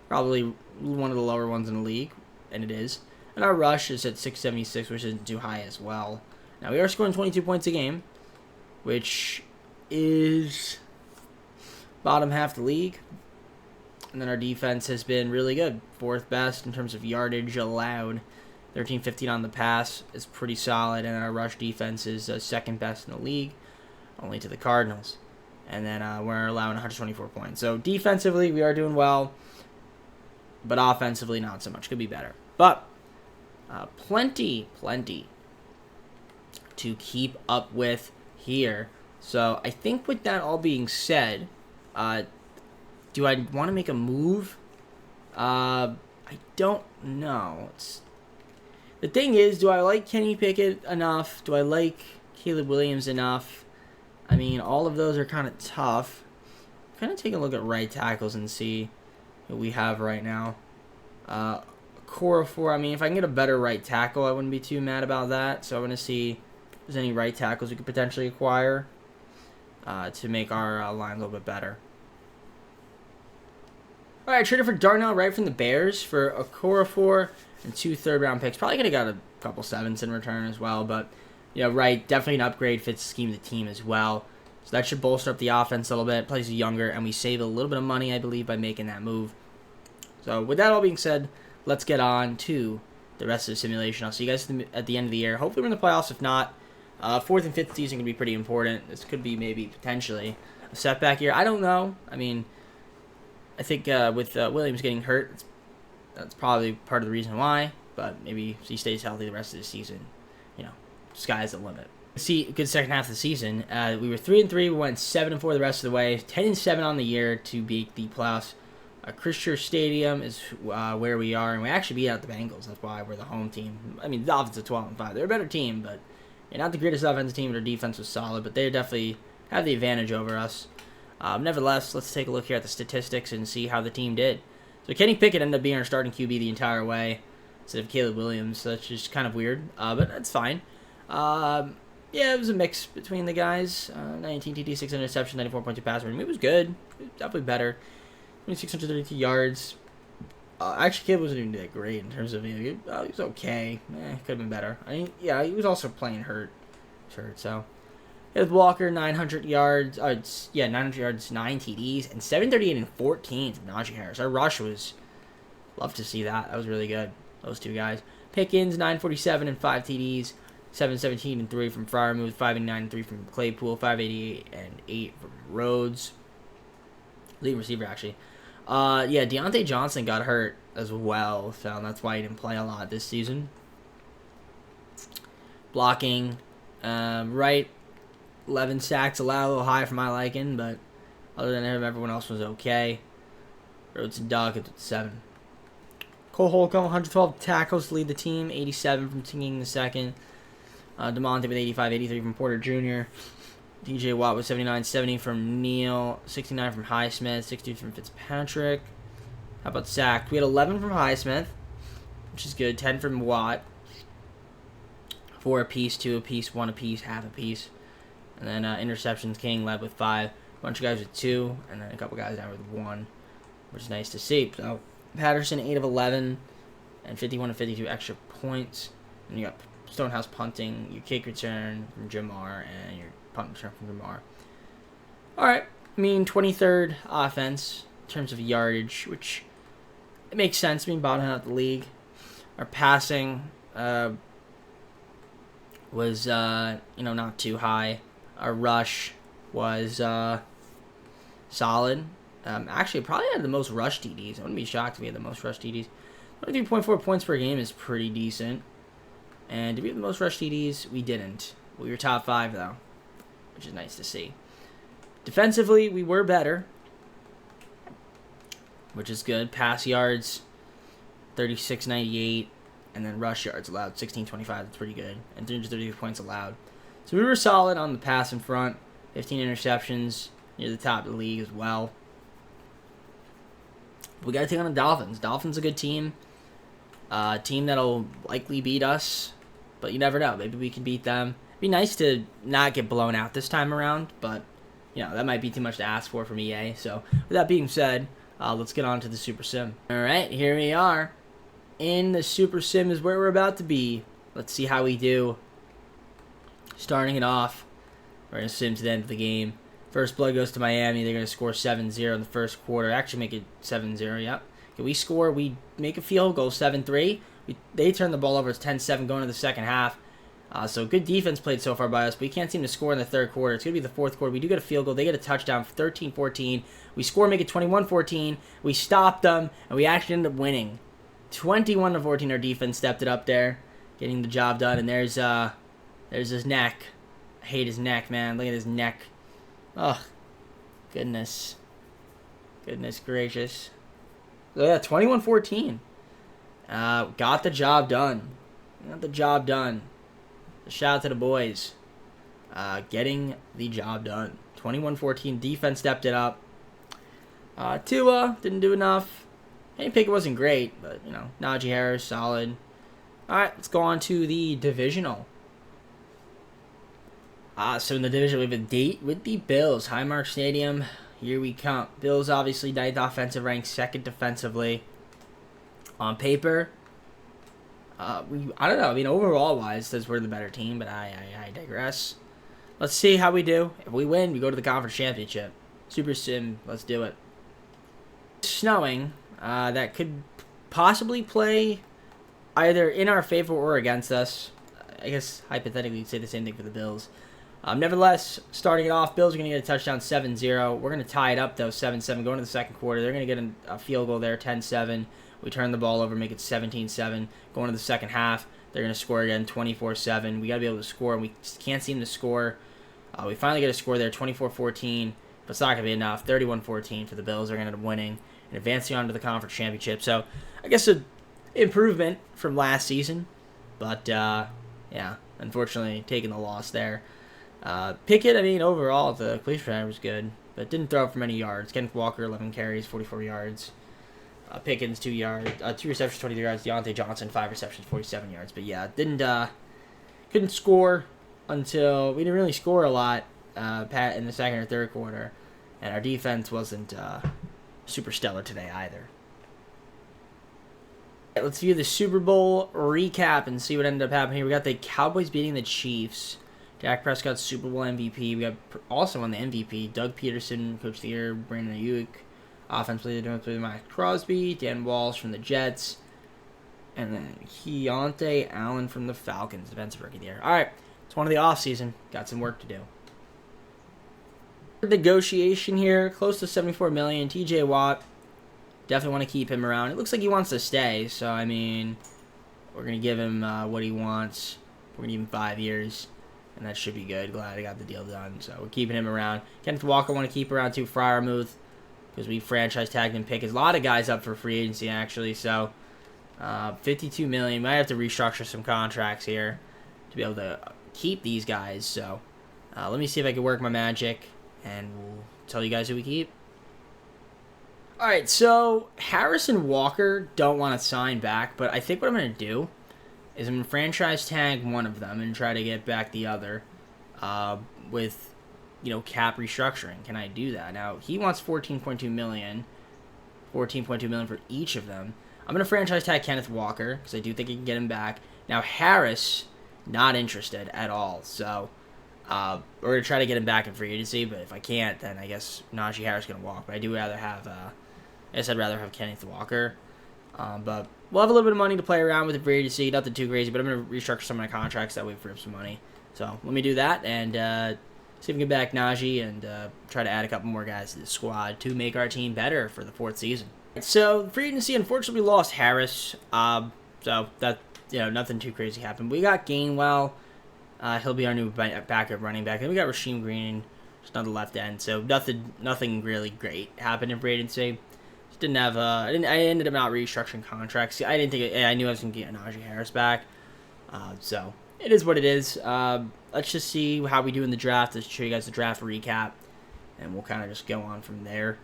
probably one of the lower ones in the league, and it is. And our rush is at 676, which isn't too high as well. Now, we are scoring 22 points a game, which is bottom half of the league. And then our defense has been really good. 4th best in terms of yardage allowed. 13-15 on the pass is pretty solid. And our rush defense is 2nd best in the league, only to the Cardinals. And then we're allowing 124 points. So defensively, we are doing well. But offensively, not so much. Could be better. But plenty to keep up with here. So I think with that all being said, do I want to make a move? I don't know. The thing is, do I like Kenny Pickett enough? Do I like Caleb Williams enough? I mean, all of those are kind of tough. Kind of take a look at right tackles and see what we have right now. Cora, I mean, if I can get a better right tackle, I wouldn't be too mad about that. So I want to see if there's any right tackles we could potentially acquire to make our line a little bit better. All right, traded for Darnell Wright from the Bears for a Cora and 2 third-round picks. Probably could have got a couple 7s in return as well, but Wright, definitely an upgrade, fits the scheme of the team as well. So that should bolster up the offense a little bit. Plays younger, and we save a little bit of money, I believe, by making that move. So with that all being said, let's get on to the rest of the simulation. I'll see you guys at the end of the year. Hopefully we're in the playoffs. If not, 4th and 5th season can be pretty important. This could be maybe potentially a setback year. I don't know. I mean, I think with Williams getting hurt, that's probably part of the reason why. But maybe if he stays healthy the rest of the season, sky's the limit. See, good second half of the season. We were 3-3. We went 7-4 the rest of the way. 10-7 on the year to beat the playoffs. Christchurch Stadium is where we are, and we actually beat out the Bengals. That's why we're the home team. I mean, the offense is 12-5. They're a better team, but not the greatest offensive team. Their defense was solid, but they definitely have the advantage over us. Nevertheless, let's take a look here at the statistics and see how the team did. So Kenny Pickett ended up being our starting QB the entire way instead of Caleb Williams. So that's just kind of weird, but that's fine. Yeah, it was a mix between the guys. 19 TD, 6 interception, 94.2 passer rating. It was good. It was definitely better. 632 yards. Actually, Caleb wasn't even that great in terms of he was okay. Could have been better. I mean, yeah, he was also playing hurt. So with Walker, 900 yards. 900 yards, 9 TDs, and 738 and 14 from Najee Harris. Our rush was, love to see that. That was really good. Those two guys. Pickens, 947 and 5 TDs, 717 and 3 from Freiermuth, 589 and 3 from Claypool, 588 and 8 from Rhodes. Lead receiver, actually. Deontay Johnson got hurt as well, so that's why he didn't play a lot this season. Blocking, right, 11 sacks allowed, a little high for my liking, but other than him, everyone else was okay. Rhodes and Doug at 7. Cole Holcomb, 112 tackles to lead the team, 87 from King II. DeMonte with 85, 83 from Porter Jr. DJ Watt with 79, 70 from Neal, 69 from Highsmith, 62 from Fitzpatrick. How about sacked? We had 11 from Highsmith, which is good. 10 from Watt. 4 apiece, 2 apiece, 1 apiece, half apiece. And then interceptions, King led with 5. A bunch of guys with 2, and then a couple guys down with 1, which is nice to see. So Patterson, 8 of 11, and 51 of 52 extra points. And you got Stonehouse punting, your kick return from Jamar, and your punt return from Jamar. Alright, I mean, 23rd offense in terms of yardage, which it makes sense being bottom out of the league. Our passing was, not too high. Our rush was solid. Actually, probably had the most rush TDs. I wouldn't be shocked if we had the most rush TDs. 23.4 points per game is pretty decent. And did we have the most rush TDs? We didn't. We were top 5, though, which is nice to see. Defensively, we were better, which is good. Pass yards, 36.98, and then rush yards allowed, 16.25. That's pretty good. And 330 points allowed. So we were solid on the pass in front. 15 interceptions, near the top of the league as well. We got to take on the Dolphins. Dolphins a good team. Team that'll likely beat us, but you never know. Maybe we can beat them. It'd be nice to not get blown out this time around, but that might be too much to ask for from EA. So with that being said, let's get on to the Super Sim. All right, here we are. In the Super Sim is where we're about to be. Let's see how we do. Starting it off, we're going to sim to the end of the game. First blood goes to Miami. They're going to score 7-0 in the first quarter. Actually make it 7-0, yep. Okay, we score. We make a field goal, 7-3. They turn the ball over. It's 10-7 going into the second half. So good defense played so far by us. But we can't seem to score in the third quarter. It's going to be the fourth quarter. We do get a field goal. They get a touchdown, 13-14. We score, make it 21-14. We stop them, and we actually end up winning. 21-14, our defense stepped it up there, getting the job done. And there's his neck. I hate his neck, man. Look at his neck. Oh, goodness. Goodness gracious. So yeah, 21-14. Got the job done. Got the job done. Shout out to the boys. Getting the job done. 21-14. Defense stepped it up. Tua didn't do enough. Kenny Pickett wasn't great, but, Najee Harris, solid. All right, let's go on to the divisional. So in the division, we have a date with the Bills. Highmark Stadium. Here we come. Bills, obviously, 9th offensive rank, 2nd defensively. On paper, I don't know. I mean, overall-wise, says we're the better team, but I digress. Let's see how we do. If we win, we go to the conference championship. Super Sim, let's do it. Snowing. That could possibly play either in our favor or against us. I guess, hypothetically, you'd say the same thing for the Bills. Nevertheless, starting it off, Bills are going to get a touchdown 7-0. We're going to tie it up, though, 7-7, going to the second quarter. They're going to get a field goal there, 10-7. We turn the ball over, make it 17-7. Going to the second half, they're going to score again, 24-7. We got to be able to score, and we can't seem to score. We finally get a score there, 24-14. But it's not going to be enough. 31-14 for the Bills. They're going to end up winning and advancing on to the conference championship. So, I guess an improvement from last season. But, yeah, unfortunately, taking the loss there. Pickett, I mean, overall, the completion percentage was good, but didn't throw for many yards. Kenneth Walker, 11 carries, 44 yards. Pickens, 2 receptions, 23 yards. Deontay Johnson, 5 receptions, 47 yards. But yeah, couldn't score until we didn't really score a lot in the second or third quarter, and our defense wasn't super stellar today either. Let's view the Super Bowl recap and see what ended up happening here. We got the Cowboys beating the Chiefs. Dak Prescott's Super Bowl MVP. We got also on the MVP, Doug Peterson, Coach of the Year, Brandon Ayuk. Offense player of Max Crosby, Dan Walsh from the Jets, and then Keontae Allen from the Falcons, Defensive Rookie of the Year. All right, it's one of the offseason. Got some work to do. Negotiation here, close to $74 million. TJ Watt, definitely want to keep him around. It looks like he wants to stay, so I mean, we're gonna give him what he wants. We're gonna give him 5 years, and that should be good. Glad I got the deal done. So we're keeping him around. Kenneth Walker want to keep around too. Freiermuth, because we franchise tagged him. Pickens. A lot of guys up for free agency, actually. So, $52 million. Might have to restructure some contracts here to be able to keep these guys. So, let me see if I can work my magic, and we'll tell you guys who we keep. All right, so Harris and Walker don't want to sign back, but I think what I'm going to do is I'm going to franchise tag one of them and try to get back the other with cap restructuring. Can I do that? Now, he wants $14.2 million for each of them. I'm going to franchise tag Kenneth Walker because I do think I can get him back. Now, Harris, not interested at all. So, we're going to try to get him back in free agency, but if I can't, then I guess Najee Harris is going to walk. But I do rather have, I'd rather have Kenneth Walker. But we'll have a little bit of money to play around with the free agency. Nothing too crazy, but I'm going to restructure some of my contracts that way for some money. So, let me do that, and see if we can get back Najee and try to add a couple more guys to the squad to make our team better for the 4th season. So free agency, unfortunately, we lost Harris. So that, nothing too crazy happened. We got Gainwell. He'll be our new backup running back. And we got Rasheem Green, just on the left end. So nothing really great happened in free agency. Just didn't have I ended up not restructuring contracts. I knew I was gonna get Najee Harris back. So it is what it is. Let's just see how we do in the draft. Let's show you guys the draft recap, and we'll kind of just go on from there.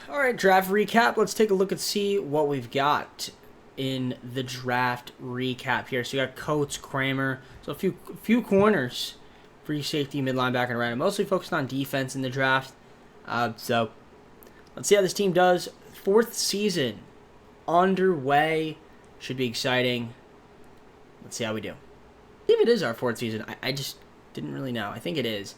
All right, draft recap. Let's take a look and see what we've got in the draft recap here. So you got Coates, Kramer, so a few corners, free safety, mid linebacker, and right. I'm mostly focused on defense in the draft. So let's see how this team does. 4th season underway, should be exciting. Let's see how we do. I believe it is our 4th season. I just didn't really know. I think it is.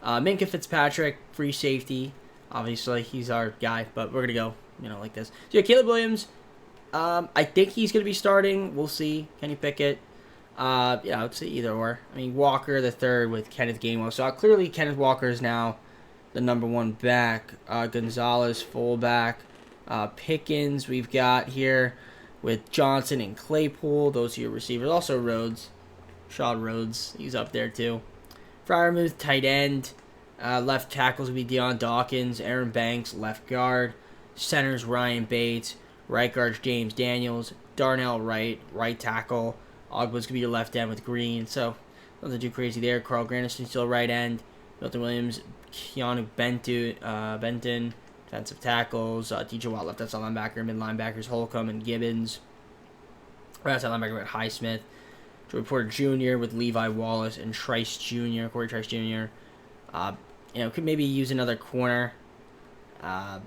Minkah Fitzpatrick, free safety. Obviously, he's our guy, but we're going to go, like this. So, yeah, Caleb Williams, I think he's going to be starting. We'll see. Kenny Pickett. I'd say either or. I mean, Walker the third with Kenneth Gainwell. So, clearly, Kenneth Walker is now the #1 back. Gonzalez, fullback. Pickens, we've got here with Johnson and Claypool. Those are your receivers. Also, Rhodes. Shaw Rhodes, he's up there, too. Freiermuth, tight end. Left tackles will be Deion Dawkins, Aaron Banks, left guard. Centers, Ryan Bates. Right guard, James Daniels. Darnell Wright, right tackle. Ogba's going to be your left end with Green. So, nothing too crazy there. Carl Granderson still right end. Milton Williams, Keanu Benton, defensive tackles. DJ Watt, left outside linebacker. Mid linebackers, Holcomb and Gibbons. Right outside linebacker with Highsmith. Joey Porter Jr. with Levi Wallace and Trice Jr., Corey Trice Jr. Could maybe use another corner. But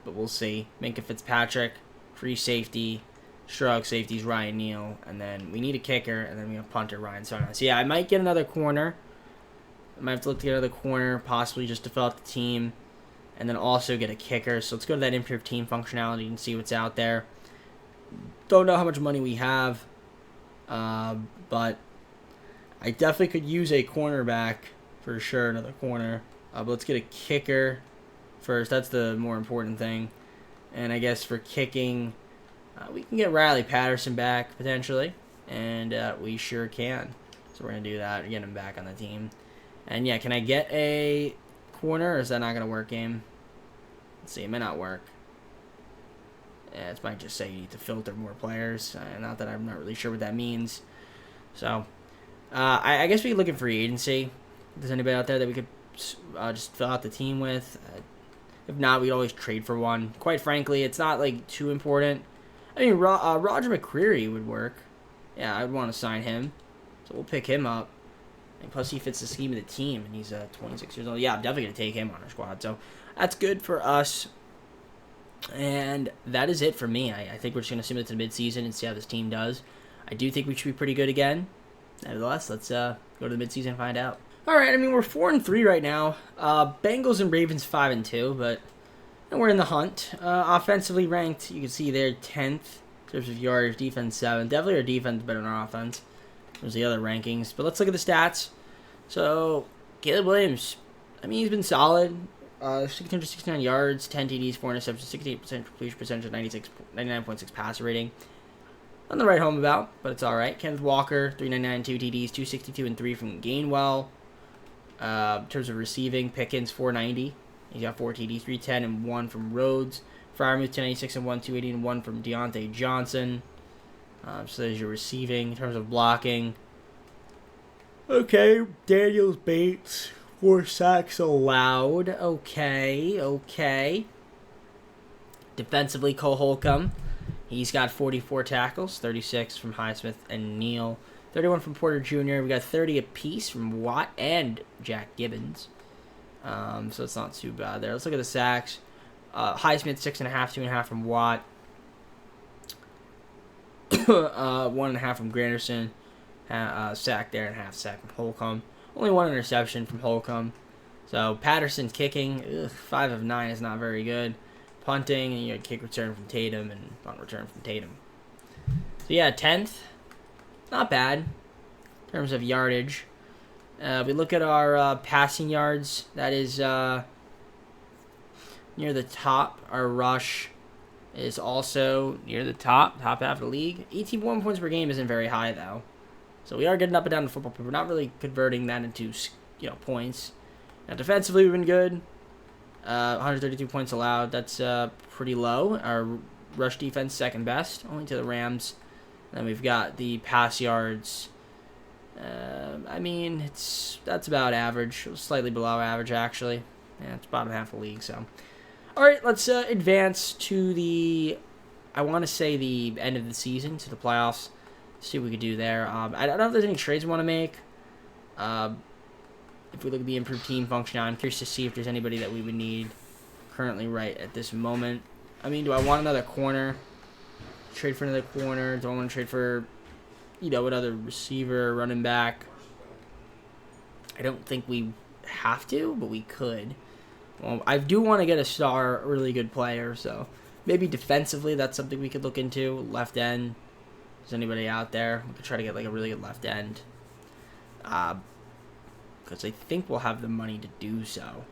we'll see. Minkah Fitzpatrick, free safety. Shrug safeties, Ryan Neal. And then we need a kicker, and then we have punter, Ryan Sarna. So, yeah, I might get another corner. I might have to look to get another corner, possibly just to fill out the team. And then also get a kicker. So, let's go to that improved team functionality and see what's out there. Don't know how much money we have. But I definitely could use a cornerback for sure, another corner. But let's get a kicker first. That's the more important thing. And I guess for kicking, we can get Riley Patterson back potentially, and we sure can. So we're gonna do that. Get him back on the team. And yeah, can I get a corner, or is that not gonna work? Game. Let's see. It may not work. Yeah, it might just say you need to filter more players. Not that I'm not really sure what that means. So, I guess we could look at free agency. If there's anybody out there that we could just fill out the team with. If not, we'd always trade for one. Quite frankly, it's not too important. I mean, Roger McCreary would work. Yeah, I'd want to sign him. So we'll pick him up. And plus, he fits the scheme of the team, and he's 26 years old. Yeah, I'm definitely going to take him on our squad. So that's good for us. And that is it for me. I think we're just going to submit to the midseason and see how this team does. I do think we should be pretty good again. Nevertheless, let's go to the midseason and find out. All right, I mean, we're 4-3 right now. Bengals and Ravens 5-2, but we're in the hunt. Offensively ranked, you can see there, 10th in terms of yards, defense 7th. Definitely our defense better than our offense. There's the other rankings. But let's look at the stats. So, Caleb Williams, I mean, he's been solid. 669 yards, 10 TDs, 4 interceptions, 68% completion percentage, 99.6 passer rating. On the right home about, but it's all right. Kenneth Walker, 399, 2 TDs, 262 and 3 from Gainwell. In terms of receiving, Pickens, 490. He's got 4 TDs, 310 and 1 from Rhodes. Freiermuth, 296 and 1, 280 and 1 from Deontay Johnson. So there's your receiving. In terms of blocking, okay, Daniels, Bates, 4 sacks allowed. Okay. Defensively, Cole Holcomb. He's got 44 tackles, 36 from Highsmith and Neal, 31 from Porter Jr. We got 30 apiece from Watt and Jack Gibbons. So it's not too bad there. Let's look at the sacks. Highsmith, 6.5, 2.5 from Watt. 1.5 from Granderson. Sack there and half sack from Holcomb. Only 1 interception from Holcomb. So Patterson's kicking, 5 of 9 is not very good. Punting, and you got kick return from Tatum and punt return from Tatum. So yeah, 10th, not bad in terms of yardage. We look at our passing yards. That is near the top. Our rush is also near the top half of the league. 18.1 points per game isn't very high, though. So we are getting up and down the football, but we're not really converting that into, points. Now, defensively, we've been good. 132 points allowed. That's pretty low. Our rush defense, second best, only to the Rams. Then we've got the pass yards. I mean, that's about average. Slightly below average, actually. Yeah, it's bottom half of the league, so. All right, let's advance to I want to say the end of the season, to the playoffs. See what we could do there. I don't know if there's any trades we want to make. If we look at the improved team function, I'm curious to see if there's anybody that we would need currently right at this moment. I mean, do I want another corner? Trade for another corner? Do I want to trade for, another receiver, running back? I don't think we have to, but we could. Well, I do want to get a really good player, so maybe defensively that's something we could look into. Left end. Is anybody out there? We could try to get a really good left end. Because I think we'll have the money to do so.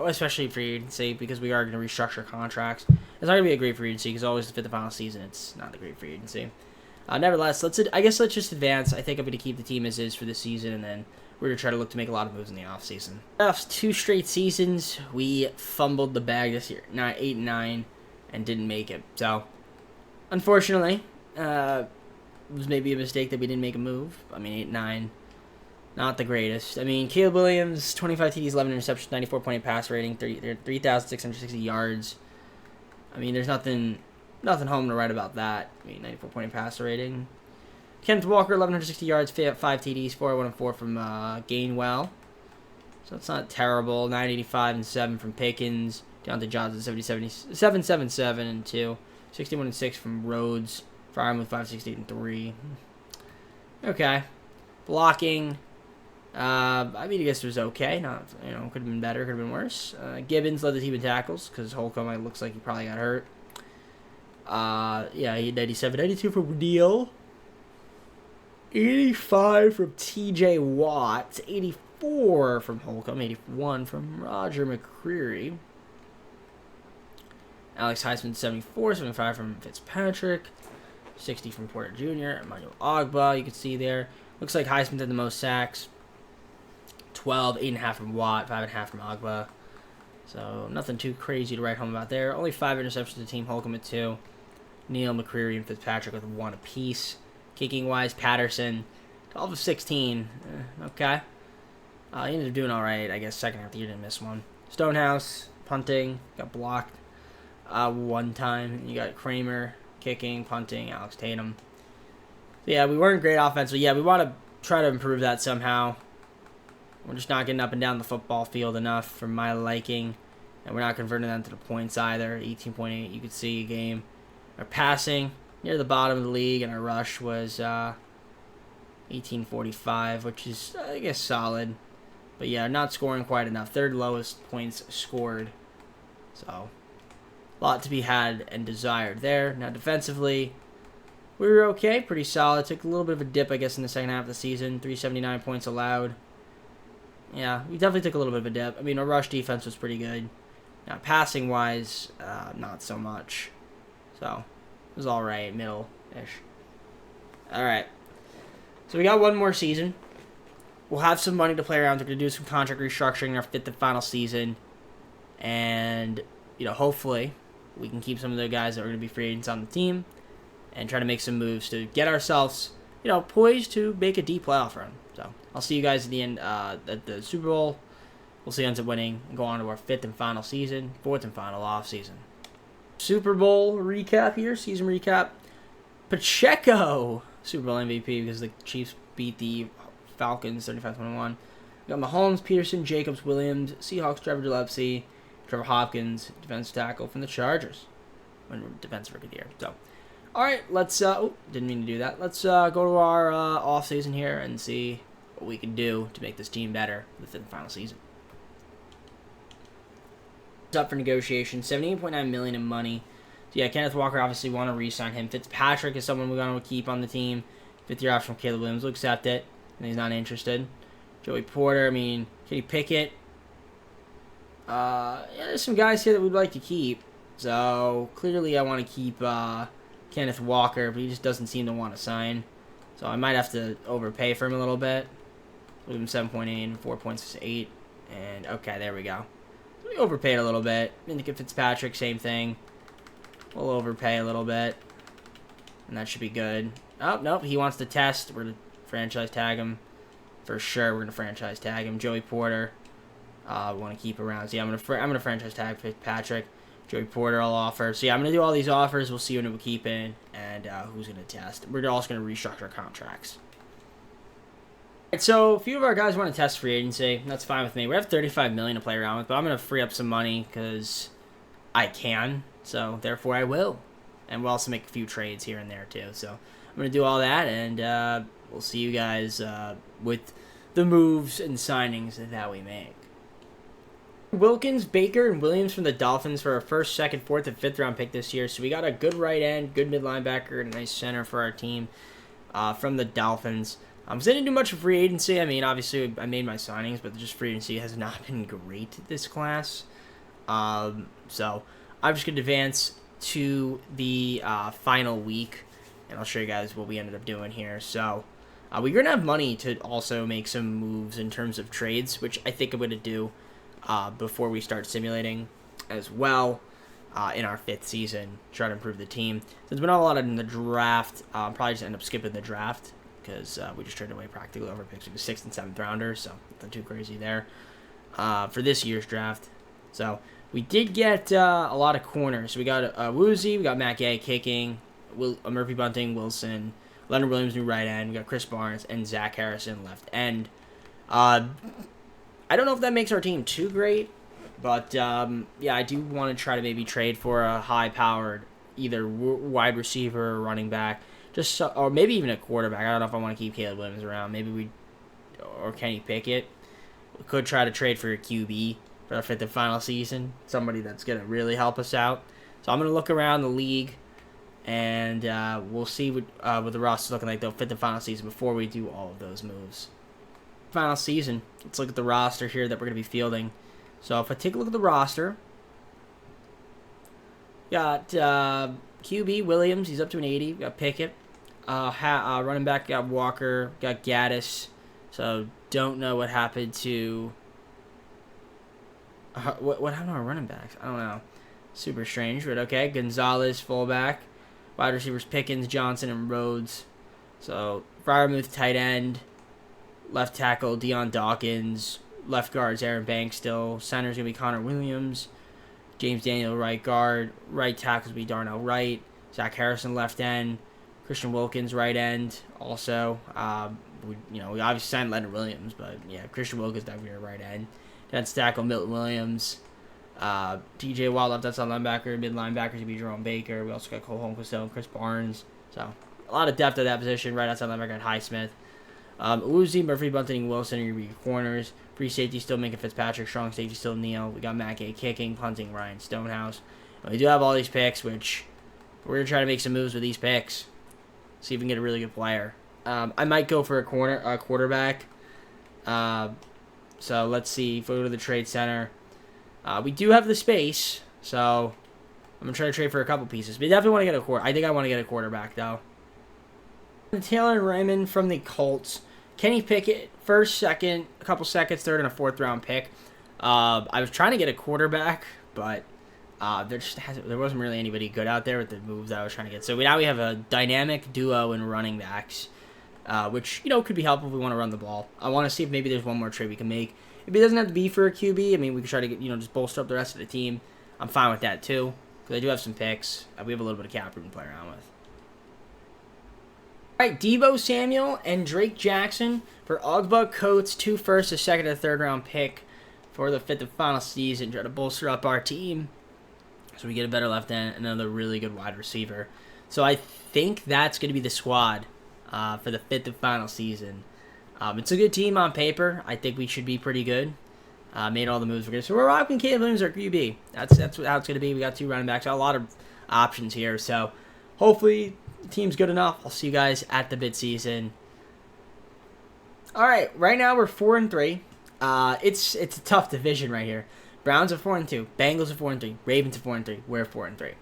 Especially free agency, because we are going to restructure contracts. It's not going to be a great free agency, because always to fit the final season, it's not a great free agency. Nevertheless, I guess let's just advance. I think I'm going to keep the team as is for this season, and then we're going to try to look to make a lot of moves in the offseason. After 2 straight seasons, we fumbled the bag this year. 8-9, and didn't make it. So, unfortunately, it was maybe a mistake that we didn't make a move. I mean, 8-9. Not the greatest. I mean, Caleb Williams, 25 TDs, 11 interceptions, 94.8 pass rating, 3,660 yards. I mean, there's nothing home to write about that. I mean, 94.8 pass rating. Kenneth Walker, 1,160 yards, 5 TDs, 4-1-4 from Gainwell. So it's not terrible. 985 and 7 from Pickens. Deontay Johnson, 7-7-7 and 2. 61 and 6 from Rhodes. Fireman with 568 and 3. Okay. Blocking. I mean, I guess it was okay. Not, could have been better, could have been worse. Gibbons led the team in tackles because Holcomb looks like he probably got hurt. Yeah, he had 97, 92 from Neal. 85 from TJ Watt. 84 from Holcomb. 81 from Roger McCreary. Alex Heisman, 74, 75 from Fitzpatrick. 60 from Porter Jr. Emmanuel Ogbah, you can see there. Looks like Heisman did the most sacks. 12, 8.5 from Watt, 5.5 from Ogbah. So nothing too crazy to write home about there. Only 5 interceptions to the team. Holcomb at 2. Neal, McCreary, and Fitzpatrick with 1 apiece. Kicking wise, Patterson, 12 of 16. Okay. He ended up doing all right. I guess second half of the year didn't miss one. Stonehouse, punting, got blocked 1 time. You got Kramer, kicking, punting, Alex Tatum. So yeah, we weren't great offensively. Yeah, we want to try to improve that somehow. We're just not getting up and down the football field enough for my liking. And we're not converting that to the points either. 18.8, you could see a game. Our passing, near the bottom of the league, and our rush was 1845, which is, I guess, solid. But yeah, not scoring quite enough. 3rd lowest points scored. So, a lot to be had and desired there. Now, defensively, we were okay, pretty solid. Took a little bit of a dip, I guess, in the second half of the season. 379 points allowed. Yeah, we definitely took a little bit of a dip. I mean, our rush defense was pretty good. Now, passing-wise, not so much. So, it was all right, middle-ish. All right. So, we got 1 more season. We'll have some money to play around. We're going to do some contract restructuring our 5th and final season. And, hopefully, we can keep some of the guys that are going to be free agents on the team and try to make some moves to get ourselves, poised to make a deep playoff run. So, I'll see you guys at the end at the Super Bowl. We'll see who ends up winning and go on to our 5th and final season, 4th and final off season. Super Bowl recap here, season recap. Pacheco, Super Bowl MVP because the Chiefs beat the Falcons 35-21. We got Mahomes, Peterson, Jacobs, Williams, Seahawks, Trevor Gillespie, Trevor Hopkins, defensive tackle from the Chargers. Defensive rookie of the year. So, all right, let's. Didn't mean to do that. Let's go to our off season here and see what we can do to make this team better for the 5th and final season. It's up for negotiation. $78.9 million in money. So yeah, Kenneth Walker obviously want to re-sign him. Fitzpatrick is someone we want to keep on the team. 5th-year option from Caleb Williams. We'll accept it, and he's not interested. Joey Porter, I mean, Kenny Pickett. Yeah, there's some guys here that we'd like to keep. So, clearly I want to keep Kenneth Walker, but he just doesn't seem to want to sign. So, I might have to overpay for him a little bit. Leave him 7.8, 4.8. And, okay, there we go. We overpaid a little bit. Minka Fitzpatrick, same thing. We'll overpay a little bit. And that should be good. Oh, nope, he wants to test. We're going to franchise tag him. For sure, we're going to franchise tag him. Joey Porter, we want to keep around. So, yeah, I'm gonna franchise tag Fitzpatrick. Joey Porter I'll offer. So, yeah, I'm going to do all these offers. We'll see who we keep in and who's going to test. We're also going to restructure contracts. All right, so, a few of our guys want to test free agency. That's fine with me. We have $35 million to play around with, but I'm going to free up some money because I can. So, therefore, I will. And we'll also make a few trades here and there, too. So, I'm going to do all that, and we'll see you guys with the moves and signings that we make. Wilkins, Baker, and Williams from the Dolphins for our first, second, fourth, and fifth round pick this year. So, we got a good right end, good mid linebacker, and a nice center for our team from the Dolphins. So, they didn't do much of free agency. I mean, obviously, I made my signings, but just free agency has not been great this class. So, I'm just going to advance to the final week, and I'll show you guys what we ended up doing here. So, we're going to have money to also make some moves in terms of trades, which I think I'm going to do before we start simulating as well in our fifth season, try to improve the team. Since we don't have a lot in the draft, I'll probably just end up skipping the draft because we just traded away practically over picks with the 6th and 7th rounders, so nothing too crazy there for this year's draft. So, we did get a lot of corners. So we got Woozy, we got Matt Gay kicking, Murphy Bunting, Wilson, Leonard Williams, new right end. We got Chris Barnes and Zach Harrison, left end. I don't know if that makes our team too great, but yeah, I do want to try to maybe trade for a high-powered either wide receiver or running back, or maybe even a quarterback. I don't know if I want to keep Caleb Williams around. Maybe or Kenny Pickett. We could try to trade for a QB. For our fifth and final season, somebody that's going to really help us out. So I'm going to look around the league, and we'll see what the roster's looking like, though, fifth and final season before we do all of those moves. Final season, let's look at the roster here that we're going to be fielding. So if I take a look at the roster, got QB Williams, he's up to an 80. We got Pickett. Running back, got Walker, got Gaddis. So don't know what happened to... What happened to our running backs? I don't know. Super strange, but okay. Gonzalez, fullback. Wide receivers, Pickens, Johnson, and Rhodes. So, Freiermuth, tight end. Left tackle, Deion Dawkins. Left guards, Aaron Banks still. Center's going to be Connor Williams. James Daniel, right guard. Right tackles will be Darnell Wright. Zach Harrison, left end. Christian Wilkins, right end. Also, we obviously signed Leonard Williams, but yeah, Christian Wilkins definitely a right end. Defense tackle, Milton Williams. TJ Watt, left outside linebacker. Mid linebackers would be Jerome Baker. We also got Cole Holmquist and Chris Barnes. So, a lot of depth at that position. Right outside linebacker, Highsmith. Uzi, Murphy, Bunting, Wilson are going to be corners. Free safety still Minka Fitzpatrick. Strong safety still Neal. We got Matt Gay kicking, punting, Ryan Stonehouse. And we do have all these picks, which we're going to try to make some moves with these picks. See if we can get a really good player. I might go for a quarterback. So let's see. If we go to the trade center, we do have the space, so I'm gonna try to trade for a couple pieces. We definitely want to get a quarter. I think I want to get a quarterback though. Taylor Raymond from the Colts, Kenny Pickett, first, second, a couple seconds, third, and a fourth round pick. I was trying to get a quarterback, but there wasn't really anybody good out there with the moves that I was trying to get. So now we have a dynamic duo in running backs. Which, could be helpful if we want to run the ball. I want to see if maybe there's one more trade we can make. If it doesn't have to be for a QB, I mean, we could try to get, just bolster up the rest of the team. I'm fine with that, too, because I do have some picks. We have a little bit of cap room to play around with. All right, Deebo Samuel and Drake Jackson for Ogba, Coates, 2 first, a second, and a third round pick for the fifth and final season. Try to bolster up our team so we get a better left end and another really good wide receiver. So I think that's going to be the squad for the fifth and final season. It's a good team on paper. I think we should be pretty good. Made all the moves we're going to. So we're rocking Caleb Williams our QB. That's how it's going to be. We got 2 running backs. A lot of options here. So hopefully the team's good enough. I'll see you guys at the bid season. All right, right now we're 4-3. It's a tough division right here. Browns are 4-2. Bengals are 4-3. Ravens are 4-3. We're 4-3.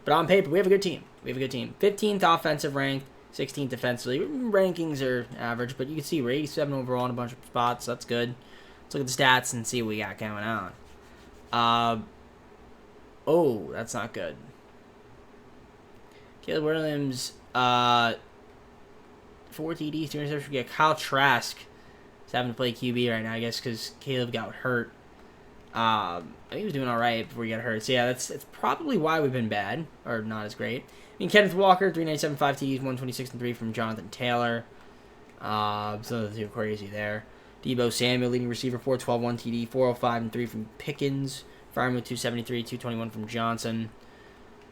But on paper, we have a good team. 15th offensive ranked, 16th defensively. Rankings are average, but you can see we're 87 overall in a bunch of spots. So that's good. Let's look at the stats and see what we got going on. Oh, that's not good. Caleb Williams, 4 TDs, 2 interceptions. We got Kyle Trask. He's having to play QB right now, I guess, because Caleb got hurt. I think he was doing all right before he got hurt. So, yeah, that's probably why we've been bad, or not as great. I mean, Kenneth Walker, 397, 5 TDs, 126 and 3 from Jonathan Taylor. So the two crazy there. Deebo Samuel, leading receiver, 412, 1 TD, 405 and 3 from Pickens. Fireman, 273, 221 from Johnson.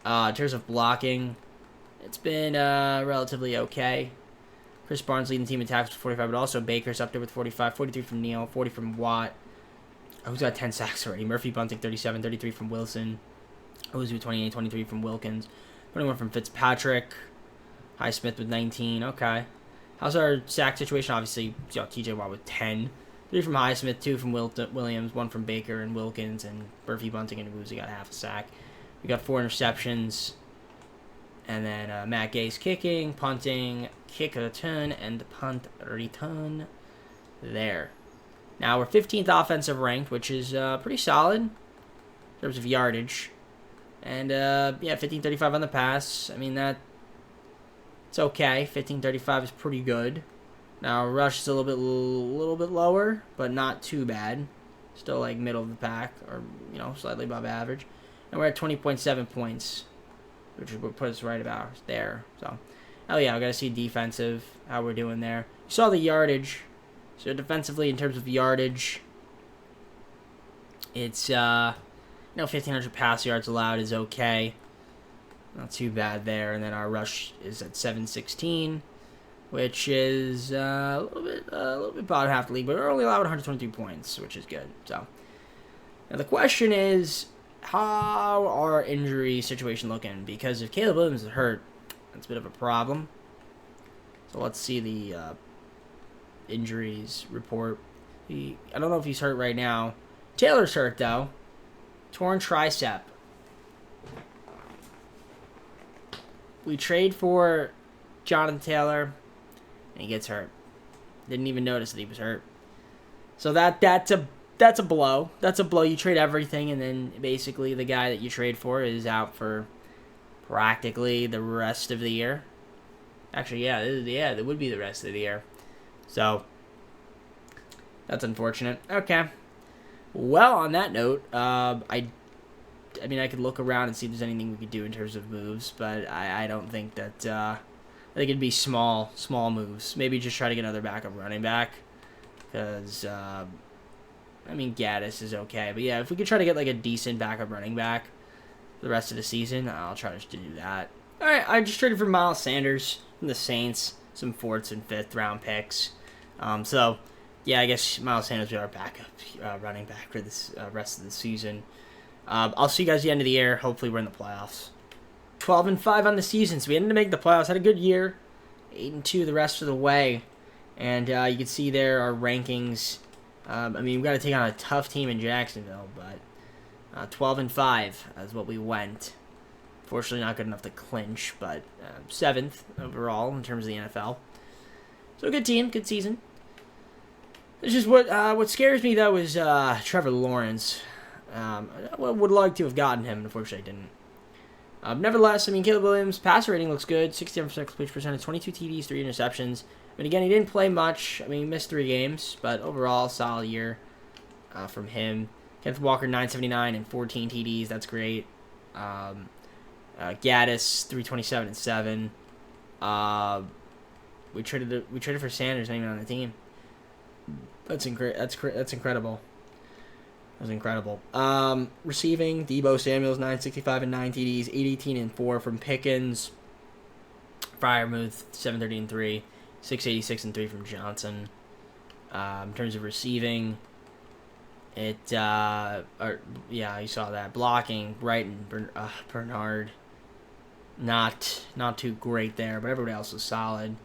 In terms of blocking, it's been relatively okay. Chris Barnes leading the team in tackles with 45, but also Baker's up there with 45, 43 from Neal, 40 from Watt. Who's got 10 sacks already? Murphy Bunting, 37, 33 from Wilson. Ozu, 28, 23 from Wilkins. 21 from Fitzpatrick. Highsmith with 19. Okay. How's our sack situation? Obviously, TJ Watt with 10. 3 from Highsmith, 2 from Williams, 1 from Baker and Wilkins, and Murphy Bunting and Ozu got half a sack. We got 4 interceptions. And then Matt Gay's kicking, punting, kick return, and punt return there. Now we're 15th offensive ranked, which is pretty solid in terms of yardage. And, yeah, 1535 on the pass. I mean, it's okay. 1535 is pretty good. Now, rush is a little bit lower, but not too bad. Still, like, middle of the pack, or, slightly above average. And we're at 20.7 points, which would put us right about there. So, hell yeah, we got to see defensive, how we're doing there. You saw the yardage. So defensively, in terms of yardage, it's 1,500 pass yards allowed is okay. Not too bad there. And then our rush is at 716, which is a little bit bottom half the league, but we're only allowed 123 points, which is good. So now the question is, how our injury situation looking? Because if Caleb Williams is hurt, that's a bit of a problem. So let's see the injuries report. I don't know if he's hurt right now. Taylor's hurt though. Torn tricep. We trade for Jonathan Taylor, and he gets hurt. Didn't even notice that he was hurt. So that's a blow. That's a blow. You trade everything, and then basically the guy that you trade for is out for practically the rest of the year. Actually, yeah, it would be the rest of the year. So, that's unfortunate. Okay. Well, on that note, I mean, I could look around and see if there's anything we could do in terms of moves, but I don't think that, I think it'd be small moves. Maybe just try to get another backup running back, because, I mean, Gaddis is okay. But yeah, if we could try to get, like, a decent backup running back for the rest of the season, I'll try to do that. All right, I just traded for Miles Sanders from the Saints. Some 4th and 5th round picks. So, yeah, I guess Miles Sanders will be our backup running back for this rest of the season. I'll see you guys at the end of the year. Hopefully we're in the playoffs. 12-5 on the season, so we ended up making the playoffs. Had a good year. 8-2 the rest of the way. And you can see there our rankings. I mean, we've got to take on a tough team in Jacksonville, but 12-5 is what we went. Fortunately, not good enough to clinch, but 7th overall in terms of the NFL. So, good team, good season. It's just what scares me, though, is Trevor Lawrence. I would like to have gotten him, unfortunately I didn't. Nevertheless, I mean, Caleb Williams' passer rating looks good. 67% completion percentage, 22 TDs, 3 interceptions. But again, he didn't play much. I mean, he missed 3 games, but overall, solid year from him. Kenneth Walker, 979 and 14 TDs. That's great. Gaddis, 327 and 7. We traded for Sanders, not even on the team. That's incredible. That was incredible. Receiving, Deebo Samuel's 965 and 9 TDs, 818 and 4 from Pickens. Freiermuth, 730 and 3, 686 and 3 from Johnson. In terms of receiving, you saw that. Blocking, Brighton, Bernard, not too great there, but everybody else was solid.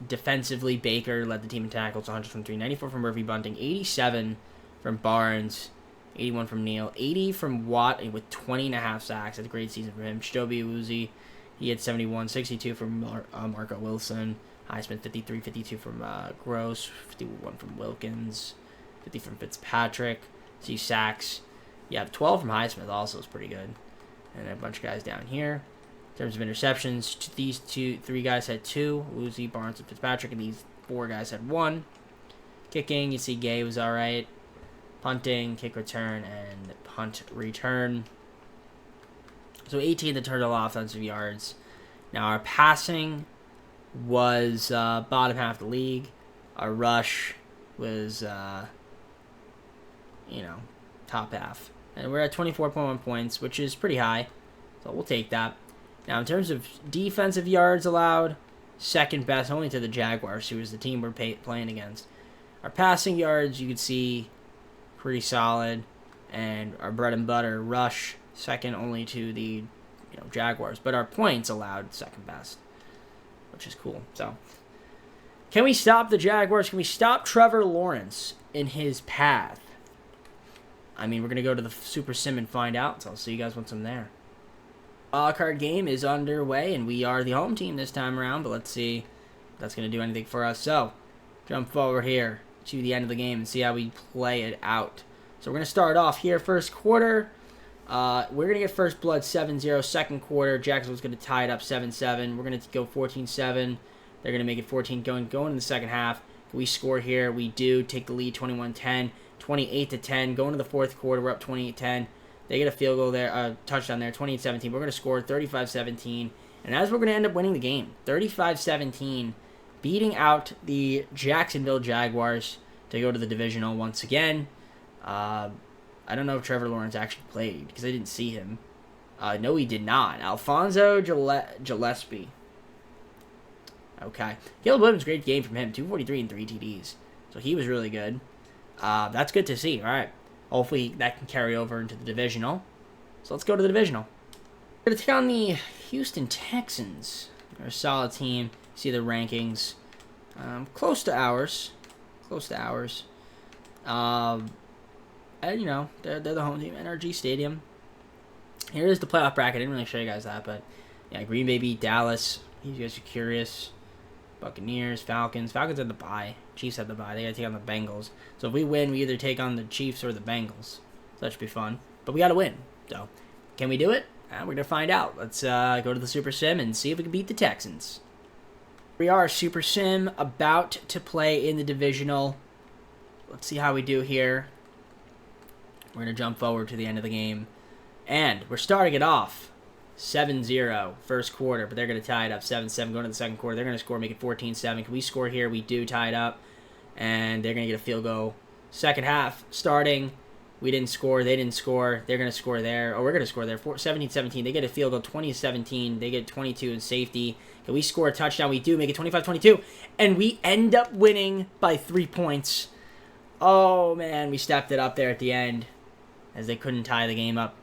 Defensively, Baker led the team in tackles, 123, 94 from Murphy Bunting, 87 from Barnes, 81 from Neal, 80 from Watt with 20.5 sacks. That's a great season for him. Chidobe Awuzie, he had 71, 62 from Marco Wilson. Highsmith, 53, 52 from Gross, 51 from Wilkins, 50 from Fitzpatrick. See sacks. Yeah, 12 from Highsmith also is pretty good. And a bunch of guys down here. In terms of interceptions, these three guys had 2. Uzi, Barnes, and Fitzpatrick, and these 4 guys had 1. Kicking, you see Gay was all right. Punting, kick return, and punt return. So 18 the total offensive yards. Now our passing was bottom half of the league. Our rush was, top half. And we're at 24.1 points, which is pretty high. So we'll take that. Now, in terms of defensive yards allowed, second best only to the Jaguars, who is the team we're playing against. Our passing yards, you can see, pretty solid. And our bread and butter, rush, second only to the Jaguars. But our points allowed, second best, which is cool. So, can we stop the Jaguars? Can we stop Trevor Lawrence in his path? I mean, we're going to go to the Super Sim and find out. So I'll see you guys once I'm there. Card game is underway, and we are the home team this time around, but let's see if that's going to do anything for us. So, jump forward here to the end of the game and see how we play it out. So, we're going to start off here, first quarter. We're going to get first blood 7-0. Second quarter, Jacksonville's going to tie it up 7-7. We're going to go 14-7. They're going to make it 14 going in the second half. We score here. We do take the lead 21-10, 28-10. Going to the fourth quarter, we're up 28-10. They get a field goal there, touchdown there, 28-17. We're going to score 35-17. And as we're going to end up winning the game, 35-17, beating out the Jacksonville Jaguars to go to the divisional once again. I don't know if Trevor Lawrence actually played because I didn't see him. No, he did not. Alfonso Gillespie. Okay. Caleb Williams, great game from him. 243 and 3 TDs. So he was really good. That's good to see. All right. Hopefully that can carry over into the divisional. So let's go to the divisional. We're going to take on the Houston Texans. They're a solid team. See the rankings. Close to ours. And, they're the home team. NRG Stadium. Here is the playoff bracket. I didn't really show you guys that, but yeah, Green Bay beat Dallas. You guys are curious. Buccaneers, Falcons. Falcons had the bye. Chiefs had the bye. They got to take on the Bengals. So if we win, we either take on the Chiefs or the Bengals. So that should be fun. But we got to win. So can we do it? We're going to find out. Let's go to the Super Sim and see if we can beat the Texans. We are Super Sim about to play in the divisional. Let's see how we do here. We're going to jump forward to the end of the game. And we're starting it off 7-0 first quarter, but they're going to tie it up 7-7 going to the second quarter. They're going to score, make it 14-7. Can we score here? We do tie it up, and they're going to get a field goal. Second half starting. We didn't score. They didn't score. They're going to score there. Or we're going to score there. 17-17. They get a field goal 20-17. They get 22 in safety. Can we score a touchdown? We do make it 25-22, and we end up winning by 3 points. Oh, man, we stepped it up there at the end as they couldn't tie the game up.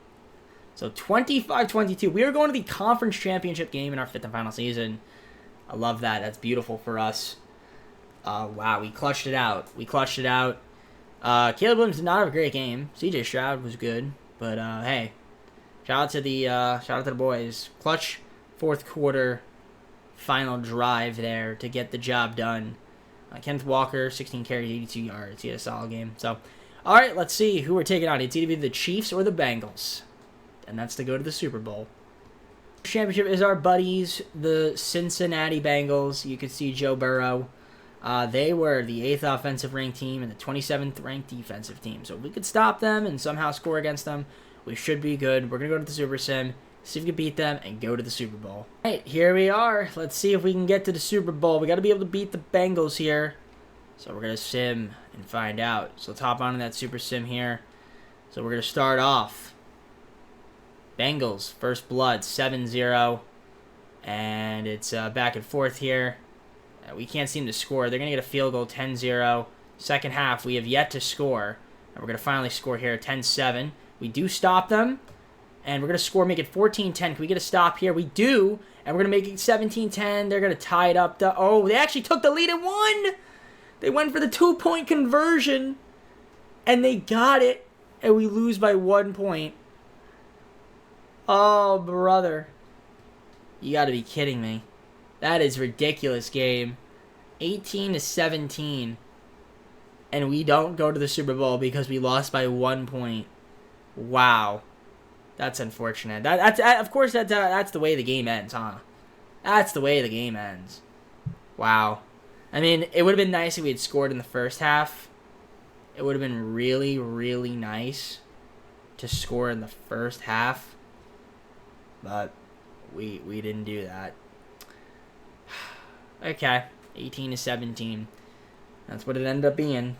So 25-22. We are going to the conference championship game in our 5th and final season. I love that. That's beautiful for us. Wow, we clutched it out. Caleb Williams did not have a great game. CJ Stroud was good, but hey, shout out to the boys. Clutch fourth quarter final drive there to get the job done. Kenneth Walker, 16 carries, 82 yards. He had a solid game. So, all right, let's see who we're taking on. It's either the Chiefs or the Bengals. And that's to go to the Super Bowl. Championship is our buddies, the Cincinnati Bengals. You can see Joe Burrow. They were the 8th offensive ranked team and the 27th ranked defensive team. So if we could stop them and somehow score against them, we should be good. We're going to go to the Super Sim, see if we can beat them, and go to the Super Bowl. All right, here we are. Let's see if we can get to the Super Bowl. We got to be able to beat the Bengals here. So we're going to sim and find out. So let's hop on that Super Sim here. So we're going to start off. Bengals, first blood, 7-0. And it's back and forth here. We can't seem to score. They're going to get a field goal, 10-0. Second half, we have yet to score. And we're going to finally score here, 10-7. We do stop them. And we're going to score, make it 14-10. Can we get a stop here? We do. And we're going to make it 17-10. They're going to tie it up. Oh, they actually took the lead and won. They went for the 2-point conversion. And they got it. And we lose by 1 point. Oh, brother. You got to be kidding me. That is ridiculous game. 18-17. And we don't go to the Super Bowl because we lost by 1 point. Wow. That's unfortunate. Of course, that's the way the game ends, huh? That's the way the game ends. Wow. I mean, it would have been nice if we had scored in the first half. It would have been really, really nice to score in the first half. But we didn't do that. Okay. 18-17. That's what it ended up being.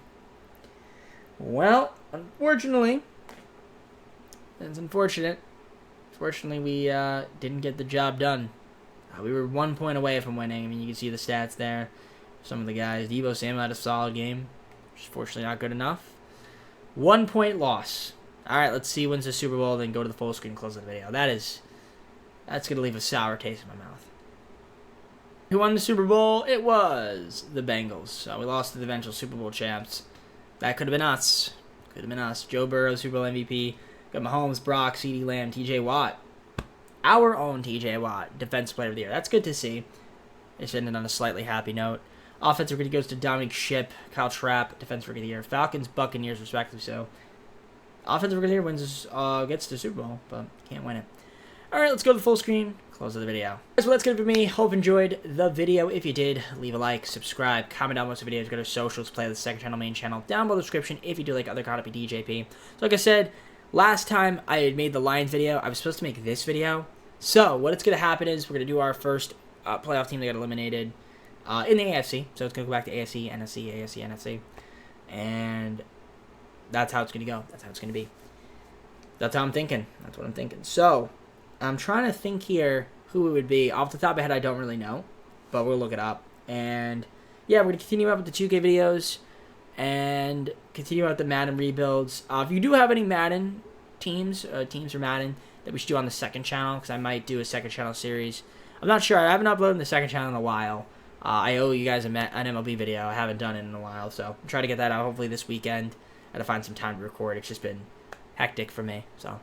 Well, unfortunately, it's unfortunate. Fortunately, we didn't get the job done. We were 1 point away from winning. I mean, you can see the stats there. Some of the guys. Deebo Samuel had a solid game. Which is fortunately not good enough. 1 point loss. Alright, let's see who wins the Super Bowl, then go to the full screen, close the video. That's going to leave a sour taste in my mouth. Who won the Super Bowl? It was the Bengals. We lost to the eventual Super Bowl champs. That could have been us. Could have been us. Joe Burrow, Super Bowl MVP. Got Mahomes, Brock, CeeDee Lamb, TJ Watt. Our own TJ Watt, Defensive Player of the Year. That's good to see. It's ended on a slightly happy note. Offensive Rookie goes to Dominic Ship, Kyle Trapp, Defensive Rookie of the Year. Falcons, Buccaneers, respectively so. Offensive Rookie of the Year wins, gets the Super Bowl, but can't win it. Alright, let's go to the full screen. Close of the video. So that's good for me. Hope you enjoyed the video. If you did, leave a like, subscribe, comment down below the videos, go to socials, play the second channel, main channel, down below the description if you do like other content by DJP. So like I said, last time I had made the Lions video, I was supposed to make this video. So what it's going to happen is we're going to do our first playoff team that got eliminated in the AFC. So it's going to go back to AFC, NFC, AFC, NFC. And that's how it's going to go. That's how it's going to be. That's how I'm thinking. That's what I'm thinking. So I'm trying to think here who it would be. Off the top of my head, I don't really know, but we'll look it up. And yeah, we're going to continue out with the 2K videos and continue out the Madden rebuilds. If you do have any Madden teams for Madden that we should do on the second channel, because I might do a second channel series. I'm not sure. I haven't uploaded the second channel in a while. I owe you guys an MLB video. I haven't done it in a while, so I'm trying to get that out hopefully this weekend. I had to find some time to record. It's just been hectic for me, so.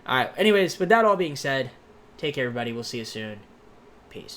Alright, anyways, with that all being said, take care, everybody. We'll see you soon. Peace.